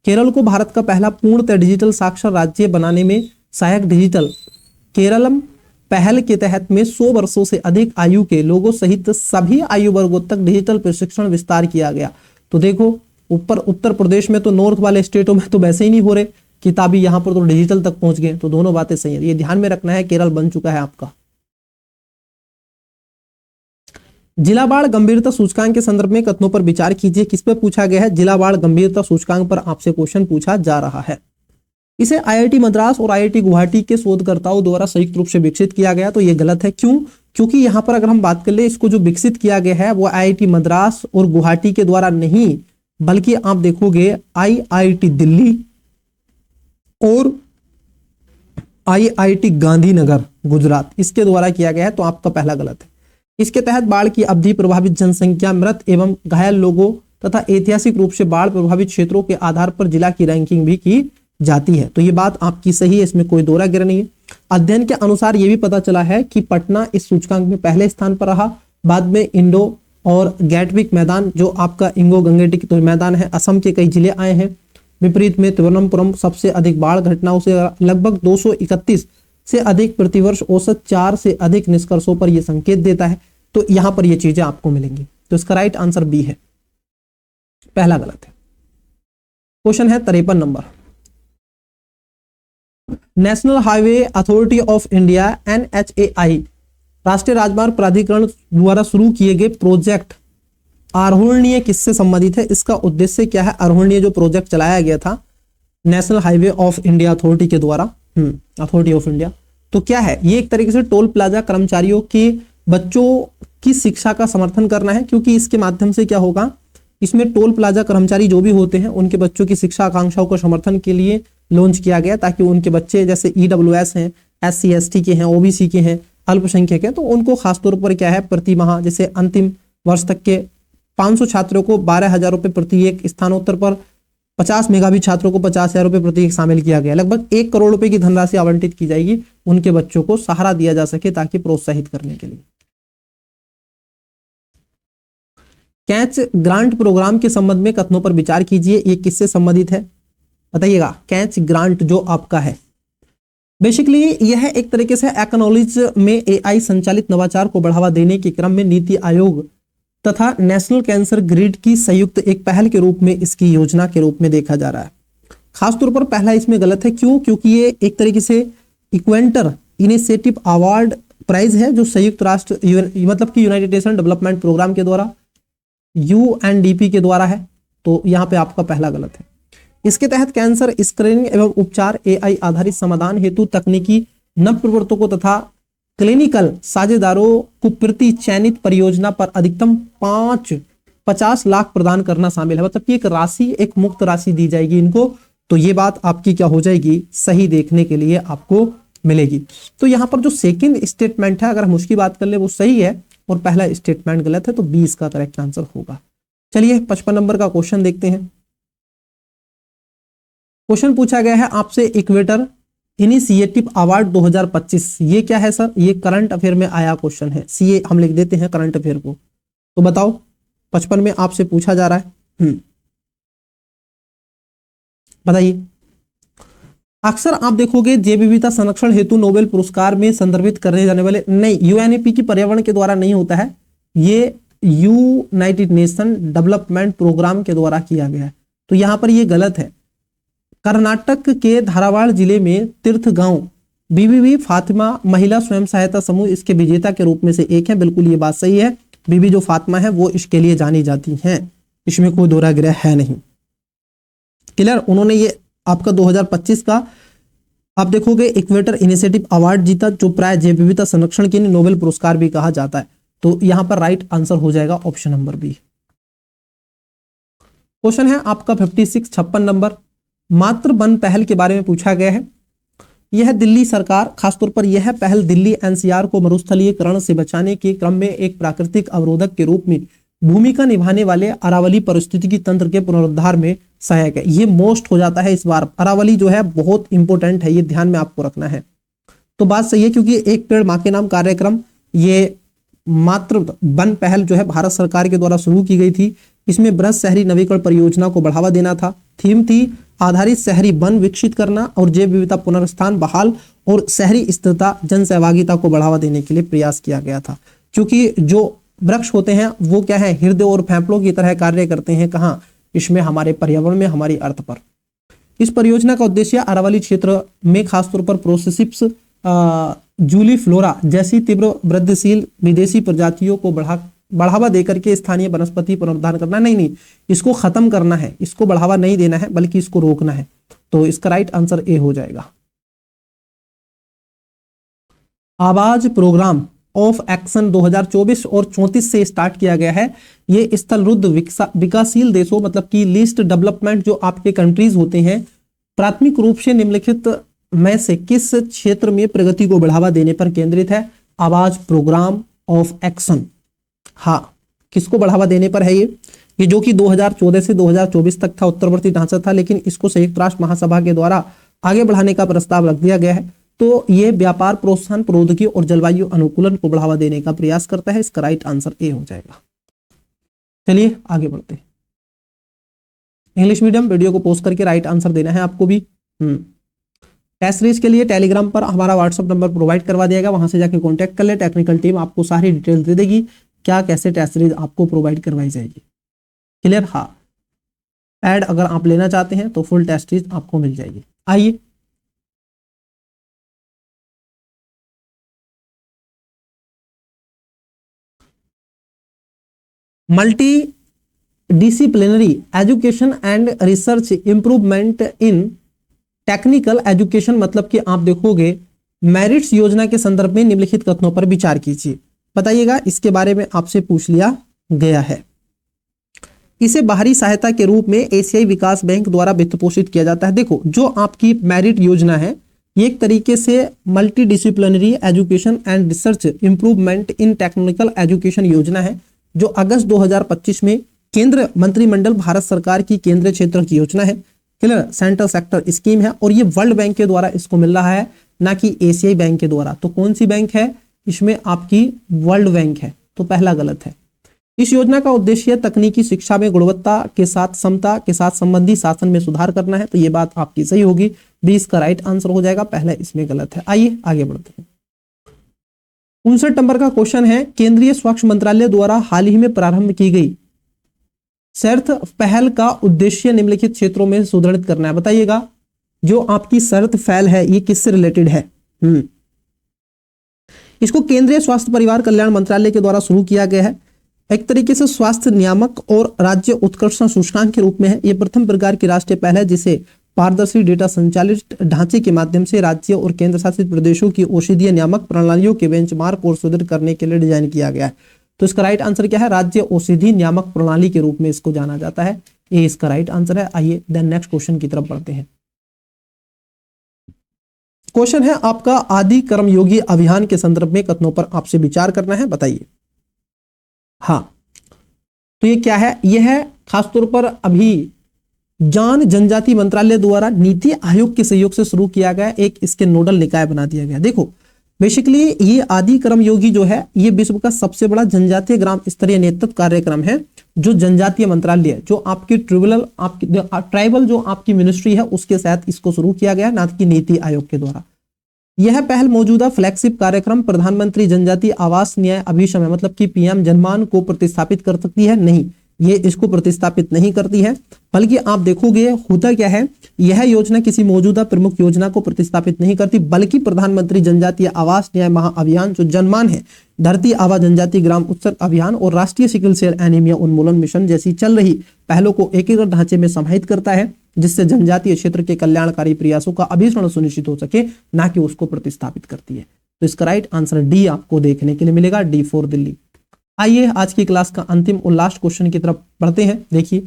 केरल को भारत का पहला पूर्णतः डिजिटल साक्षर राज्य बनाने में सहायक डिजिटल केरलम पहल के तहत में 100 वर्षों से अधिक आयु के लोगों सहित सभी आयु वर्गों तक डिजिटल प्रशिक्षण विस्तार किया गया। तो देखो, ऊपर उत्तर प्रदेश में तो नॉर्थ वाले स्टेटों में तो वैसे ही नहीं हो रहे किताबी, यहां पर तो डिजिटल तक पहुंच गए। तो दोनों बातें सही है, ये ध्यान में रखना है। केरल बन चुका है आपका। जिला बाढ़ गंभीरता सूचकांक के संदर्भ में कथनों पर विचार कीजिए। किस पे पूछा गया है? जिला बाढ़ गंभीरता सूचकांक पर आपसे क्वेश्चन पूछा जा रहा है। इसे IIT मद्रास और IIT गुवाहाटी के शोधकर्ताओं द्वारा संयुक्त रूप से विकसित किया गया। तो ये गलत है, क्यों? क्योंकि यहां पर अगर हम बात कर ले, इसको जो विकसित किया गया है वो IIT मद्रास और गुवाहाटी के द्वारा नहीं, बल्कि आप देखोगे IIT दिल्ली और IIT गांधीनगर गुजरात, इसके द्वारा किया गया है। तो आपका पहला गलत है। इसके तहत बाढ़ की अवधि, प्रभावित जनसंख्या, मृत एवं घायल लोगों तथा ऐतिहासिक रूप से बाढ़ प्रभावित क्षेत्रों के आधार पर जिला की रैंकिंग भी की जाती है। तो ये बात आपकी सही है, इसमें कोई दोहरा गिरा नहीं है। अध्ययन के अनुसार यह भी पता चला है कि पटना इस सूचकांक में पहले स्थान पर रहा, बाद में इंडो और गैटविक मैदान जो आपका इंगो गंगेटिक तो मैदान है, असम के कई जिले आए हैं। विपरीत में तिरुवनंतपुरम सबसे अधिक बाढ़ घटनाओं से लगभग 231 से अधिक प्रतिवर्ष औसत 4 से अधिक निष्कर्षों पर यह संकेत देता है। तो यहां पर ये चीजें आपको मिलेंगी। तो इसका राइट आंसर बी है, पहला गलत है। क्वेश्चन है 53 number. National highway authority of India NHAI राष्ट्रीय राजमार्ग प्राधिकरण द्वारा शुरू किए गए प्रोजेक्ट आरोहणीय किससे संबंधित है? इसका उद्देश्य क्या है? आरोहणीय जो प्रोजेक्ट चलाया गया था national highway of India authority के द्वारा, अथॉरिटी ऑफ इंडिया, तो क्या है? ये एक तरीके से टोल प्लाजा कर्मचारियों के बच्चों की शिक्षा का समर्थन करना है, क्योंकि इसके माध्यम से क्या होगा, इसमें टोल प्लाजा कर्मचारी जो भी होते हैं उनके बच्चों की शिक्षा आकांक्षाओं को समर्थन के लिए लॉन्च किया गया, ताकि उनके बच्चे जैसे EWS हैं, SC ST के हैं, OBC के हैं, अल्पसंख्यक हैं, तो उनको खासतौर पर क्या है, प्रति माह जैसे अंतिम वर्ष तक के 500 छात्रों को 12,000 रुपए प्रति एक, स्थानोत्तर पर 50 मेगावी छात्रों को 50,000 रुपए प्रति एक शामिल किया गया। लगभग 1 करोड़ रुपए की धनराशि आवंटित की जाएगी, उनके बच्चों को सहारा दिया जा सके ताकि प्रोत्साहित करने के लिए। कैच ग्रांट प्रोग्राम के संबंध में कथनों पर विचार कीजिए। ये किससे संबंधित है बताइएगा? कैच ग्रांट जो आपका है, बेसिकली यह एक तरीके से एक्नॉलेज में AI संचालित नवाचार को बढ़ावा देने के क्रम में नीति आयोग तथा नेशनल कैंसर ग्रिड की संयुक्त एक पहल के रूप में इसकी योजना के रूप में देखा जा रहा है। खासतौर पर पहला इसमें गलत है, क्यों? क्योंकि ये एक तरीके से इक्वेंटर इनिशिएटिव अवार्ड प्राइज है जो संयुक्त राष्ट्र मतलब कि यूनाइटेड नेशन डेवलपमेंट प्रोग्राम के द्वारा UNDP के द्वारा है। तो यहाँ पे आपका पहला गलत है। इसके तहत कैंसर स्क्रीनिंग एवं उपचार AI आधारित समाधान हेतु तकनीकी नव प्रवर्तकों तथा क्लिनिकल साझेदारों को प्रति चयनित परियोजना पर अधिकतम 50 लाख प्रदान करना शामिल है। मतलब कि एक राशि, एक मुफ्त राशि दी जाएगी इनको। तो ये बात आपकी क्या हो जाएगी, सही देखने के लिए आपको मिलेगी। तो यहाँ पर जो सेकंड स्टेटमेंट है, अगर हम उसकी बात कर ले, वो सही है और पहला स्टेटमेंट गलत है। तो 20 का करेक्ट आंसर होगा। चलिए 55 नंबर का क्वेश्चन देखते हैं। क्वेश्चन पूछा गया है आपसे, इक्वेटर इनिशिएटिव अवार्ड 2025, ये क्या है सर? ये करंट अफेयर में आया क्वेश्चन है। CA हम लिख देते हैं करंट अफेयर को। तो बताओ 55 में आपसे पूछा जा रहा है, बताइए अक्सर आप देखोगे जैव विविधता संरक्षण हेतु नोबेल पुरस्कार में संदर्भित करने जाने वाले, नहीं, यूएनईपी की पर्यावरण के द्वारा नहीं होता है, ये यूनाइटेड नेशन डेवलपमेंट प्रोग्राम के द्वारा किया गया है, तो यहां पर ये गलत है। कर्नाटक के धारवाड़ जिले में तीर्थ गांव बीबी फातिमा महिला स्वयं सहायता समूह इसके विजेता के रूप में से एक है, बिल्कुल ये बात सही है। बीबी जो फातिमा है वो इसके लिए जानी जाती हैं, इसमें कोई दोहरा गिरा है नहीं। क्लियर, उन्होंने ये आपका 2025 का आप देखोगे इक्वेटर इनिशिएटिव अवार्ड जीता, जो प्राय जैव विविधता संरक्षण के लिए नोबेल पुरस्कार भी कहा जाता है। तो यहां पर राइट आंसर हो जाएगा ऑप्शन नंबर बी। क्वेश्चन है आपका 56 नंबर, मातृ वन पहल के बारे में पूछा गया है। यह दिल्ली सरकार, खासतौर पर यह पहल दिल्ली एनसीआर को मरुस्थलीकरण से बचाने के क्रम में एक प्राकृतिक अवरोधक के रूप में भूमिका निभाने वाले अरावली पारिस्थितिकी तंत्र के पुनरुद्धार में सहायक है। ये मोस्ट हो जाता है इस बार, अरावली जो है बहुत इंपॉर्टेंट है, ये ध्यान में आपको रखना है। तो बात सही है, क्योंकि एक पेड़ मां के नाम कार्यक्रम, ये मातृ वन पहल जो है भारत सरकार के द्वारा शुरू की गई थी। इसमें बृहत शहरी नवीकरण परियोजना को बढ़ावा देना था। थीम थी आधारित शहरी वन विकसित करना और जैव विविधता पुनर्स्थान बहाल और शहरी स्थिरता जन सहभागिता को बढ़ावा देने के लिए प्रयास किया गया था। क्योंकि जो वृक्ष होते हैं वो क्या है, हृदय और फेफड़ों की तरह कार्य करते हैं। कहाँ? इसमें हमारे पर्यावरण में, हमारी अर्थ पर। इस परियोजना का उद्देश्य अरावली क्षेत्र में खासतौर पर प्रोसेसिप्स जूलीफ्लोरा जैसी तीव्र वृद्धिशील विदेशी प्रजातियों को बढ़ावा देकर के स्थानीय वनस्पति पुनरुद्धार करना। नहीं, इसको खत्म करना है, इसको बढ़ावा नहीं देना है, बल्कि इसको रोकना है। तो इसका राइट आंसर ए हो जाएगा। आवाज प्रोग्राम ऑफ एक्शन 2024 और 34 से स्टार्ट किया गया है। ये स्थल रुद्ध विकासशील देशों, मतलब कि लीस्ट डेवलपमेंट जो आपके कंट्रीज होते हैं, प्राथमिक रूप से निम्नलिखित में से किस क्षेत्र में प्रगति को बढ़ावा देने पर केंद्रित है? आवाज प्रोग्राम ऑफ एक्शन, हाँ, किसको बढ़ावा देने पर है ये जो कि 2014 से 2024 तक था, उत्तरवर्ती ढांचा था, लेकिन इसको संयुक्त राष्ट्र महासभा के द्वारा आगे बढ़ाने का प्रस्ताव रख दिया गया है। तो ये व्यापार प्रोत्साहन, प्रौद्योगिकी और जलवायु अनुकूलन को बढ़ावा देने का प्रयास करता है। इसका राइट आंसर ए हो जाएगा। चलिए आगे बढ़ते हैं। इंग्लिश मीडियम वीडियो को पोस्ट करके राइट आंसर देना है आपको भी। टेस्ट सीरीज के लिए टेलीग्राम पर हमारा व्हाट्सएप नंबर प्रोवाइड करवा दिया गया, वहां से जाके कांटेक्ट कर ले। टेक्निकल टीम आपको सारी डिटेल्स दे देगी, क्या कैसे टेस्ट सीरीज आपको प्रोवाइड करवाई जाएगी। क्लियर? हाँ, ऐड अगर आप लेना चाहते हैं तो फुल टेस्ट सीरीज आपको मिल जाएगी। आइए multi disciplinary education and research improvement in technical education, मतलब कि आप देखोगे मेरिट्स योजना के संदर्भ में निम्नलिखित कथनों पर विचार कीजिए। बताइएगा, इसके बारे में आपसे पूछ लिया गया है। इसे बाहरी सहायता के रूप में एशियाई विकास बैंक द्वारा वित्त पोषित किया जाता है। देखो, जो आपकी मेरिट योजना है ये एक तरीके से multi disciplinary education and research improvement in technical education योजना है, जो अगस्त 2025 में केंद्र मंत्रिमंडल भारत सरकार की केंद्रीय क्षेत्र की योजना है। क्लियर? सेंट्रल सेक्टर स्कीम है और ये वर्ल्ड बैंक के द्वारा इसको मिल रहा है, ना कि एशियाई बैंक के द्वारा। तो कौन सी बैंक है इसमें? आपकी वर्ल्ड बैंक है। तो पहला गलत है। इस योजना का उद्देश्य तकनीकी शिक्षा में गुणवत्ता के साथ समता के साथ संबंधी शासन में सुधार करना है। तो ये बात आपकी सही होगी, 20 का राइट आंसर हो जाएगा। पहला इसमें गलत है। आइए आगे बढ़ते हैं। 59 नंबर का क्वेश्चन है, केंद्रीय स्वास्थ्य मंत्रालय द्वारा हाल ही में प्रारंभ की गई शर्त पहल का उद्देश्य निम्नलिखित क्षेत्रों में सुदृढ़ करना है। बताइएगा, जो आपकी शर्त पहल है ये किससे रिलेटेड है? इसको केंद्रीय स्वास्थ्य परिवार कल्याण मंत्रालय के द्वारा शुरू किया गया है। एक तरीके से स्वास्थ्य नियामक और राज्य उत्कर्षण सूचकांक के रूप में है। यह प्रथम प्रकार की राष्ट्रीय पहल है जिसे पारदर्शी डेटा संचालित ढांचे के माध्यम से राज्य और केंद्र शासित प्रदेशों की औषधीय नियामक प्रणालियों के बेंचमार्क और सुदृढ़ करने के लिए डिजाइन किया गया है। तो इसका राइट आंसर क्या है? राज्य औषधि नियामक प्रणाली के रूप में इसको जाना जाता है। ये इसका राइट आंसर है। आइए देन नेक्स्ट क्वेश्चन की तरफ बढ़ते हैं। क्वेश्चन है आपका, आदि कर्मयोगी अभियान के संदर्भ में कथनों पर आपसे विचार करना है। बताइए। हाँ, तो ये क्या है? यह है खासतौर पर अभी जनजाति मंत्रालय द्वारा नीति आयोग के सहयोग से शुरू किया गया एक इसके नोडल निकाय बना दिया गया। देखो, बेसिकली ये आदि कर्मयोगी जो है ये विश्व का सबसे बड़ा जनजातीय ग्राम स्तरीय नेतृत्व कार्यक्रम है, जो जनजातीय मंत्रालय जो आपकी ट्राइबल जो आपकी मिनिस्ट्री है उसके साथ इसको शुरू किया गया, ना कि नीति आयोग के द्वारा। यह पहल मौजूदा फ्लैगशिप कार्यक्रम प्रधानमंत्री जनजातीय आवास न्याय अभिशम है, मतलब कि पीएम जनमान को प्रतिस्थापित कर सकती है? नहीं, ये इसको प्रतिस्थापित नहीं करती है, बल्कि आप देखोगे होता क्या है, यह योजना किसी मौजूदा प्रमुख योजना को प्रतिस्थापित नहीं करती, बल्कि प्रधानमंत्री जनजातीय आवास न्याय महाअभियान जो जनमान है, धरती आबा जनजातीय ग्राम उत्सर्ग अभियान और राष्ट्रीय सिकल सेल एनीमिया उन्मूलन मिशन जैसी चल रही पहलों को एकीकृत ढांचे में समाहित करता है, जिससे जनजातीय क्षेत्र के कल्याणकारी प्रयासों का अभिसरण सुनिश्चित हो सके, ना कि उसको प्रतिस्थापित करती है। तो इसका राइट आंसर डी आपको देखने के लिए मिलेगा, डी फॉर दिल्ली। आइए आज की क्लास का अंतिम और लास्ट क्वेश्चन की तरफ बढ़ते हैं। देखिए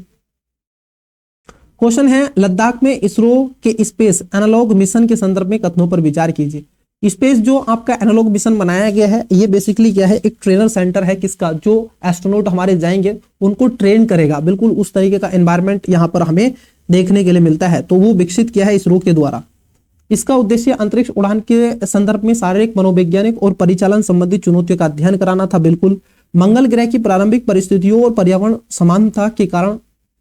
क्वेश्चन है, लद्दाख में इसरो के स्पेस एनालॉग मिशन के संदर्भ में कथनों पर विचार कीजिए। स्पेस जो आपका एनालॉग मिशन बनाया गया है, ये बेसिकली क्या है, एक ट्रेनर सेंटर है किसका, जो एस्ट्रोनॉट हमारे जाएंगे उनको ट्रेन करेगा, बिल्कुल उस तरीके का एनवायरमेंट यहाँ पर हमें देखने के लिए मिलता है। तो वो विकसित किया है इसरो के द्वारा। इसका उद्देश्य अंतरिक्ष उड़ान के संदर्भ में शारीरिक, मनोवैज्ञानिक और परिचालन संबंधी चुनौतियों का अध्ययन कराना था। बिल्कुल मंगल ग्रह की प्रारंभिक परिस्थितियों और पर्यावरण समानता के कारण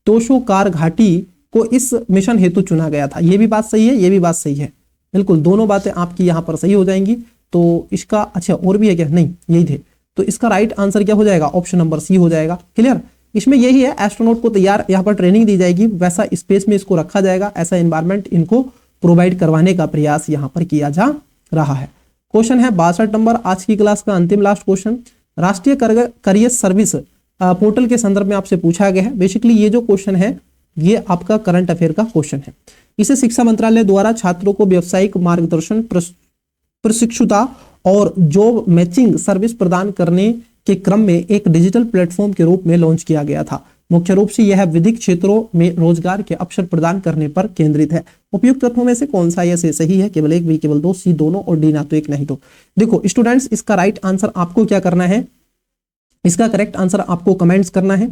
तोशोकार घाटी को इस मिशन हेतु चुना गया था। ये भी बात सही है, ये भी बात सही है, बिल्कुल दोनों बातें आपकी यहाँ पर सही हो जाएंगी। तो इसका अच्छा और भी है क्या, नहीं यही थे। तो इसका राइट आंसर क्या हो जाएगा, ऑप्शन नंबर सी हो जाएगा। क्लियर, इसमें यही है, एस्ट्रोनॉट को तैयार यहाँ पर ट्रेनिंग दी जाएगी, वैसा स्पेस में इसको रखा जाएगा, ऐसा एनवायरमेंट इनको प्रोवाइड करवाने का प्रयास यहाँ पर किया जा रहा है। क्वेश्चन है 62 नंबर, आज की क्लास का अंतिम लास्ट क्वेश्चन, राष्ट्रीय करियर सर्विस पोर्टल के संदर्भ में आपसे पूछा गया है। बेसिकली ये जो क्वेश्चन है ये आपका करंट अफेयर का क्वेश्चन है। इसे शिक्षा मंत्रालय द्वारा छात्रों को व्यावसायिक मार्गदर्शन, प्रशिक्षुता और जॉब मैचिंग सर्विस प्रदान करने के क्रम में एक डिजिटल प्लेटफॉर्म के रूप में लॉन्च किया गया था। मुख्य रूप से यह विधिक क्षेत्रों में रोजगार के अवसर प्रदान करने पर केंद्रित है। उपयुक्त तत्वों में से कौन सा ये सही है, केवल एक, बी केवल दो, सी दोनों और डी ना तो एक नहीं तो। देखो स्टूडेंट्स, इसका राइट आंसर आपको क्या करना है, इसका करेक्ट आंसर आपको कमेंट्स करना है।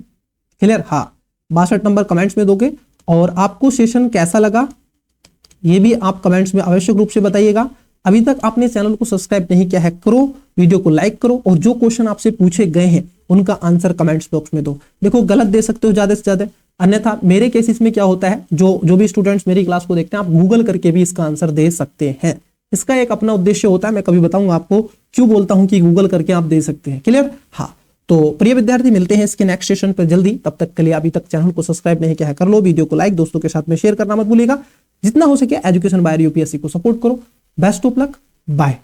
क्लियर, हाँ 62 नंबर कमेंट्स में दोगे। और आपको सेशन कैसा लगा ये भी आप कमेंट्स में आवश्यक रूप से बताइएगा। अभी तक आपने चैनल को सब्सक्राइब नहीं किया है, करो, वीडियो को लाइक करो और जो क्वेश्चन आपसे पूछे गए हैं उनका आंसर कमेंट्स बॉक्स में दो। देखो गलत दे सकते हो ज्यादा से ज्यादा, अन्यथा मेरे केसेस में क्या होता है, जो भी स्टूडेंट्स मेरी क्लास को देखते हैं आप गूगल करके भी इसका आंसर दे सकते हैं। इसका एक अपना उद्देश्य होता है, मैं कभी बताऊंगा आपको क्यों बोलता हूं कि गूगल करके आप दे सकते हैं। क्लियर, हाँ। तो प्रिय विद्यार्थी, मिलते हैं इसके नेक्स्ट सेशन पर जल्दी। तब तक के लिए अभी तक चैनल को सब्सक्राइब नहीं किया है कर लो, वीडियो को लाइक, दोस्तों के साथ में शेयर करना मत भूलिएगा। जितना हो सके एजुकेशन बाय यूपीएससी को सपोर्ट करो। Best of luck, bye.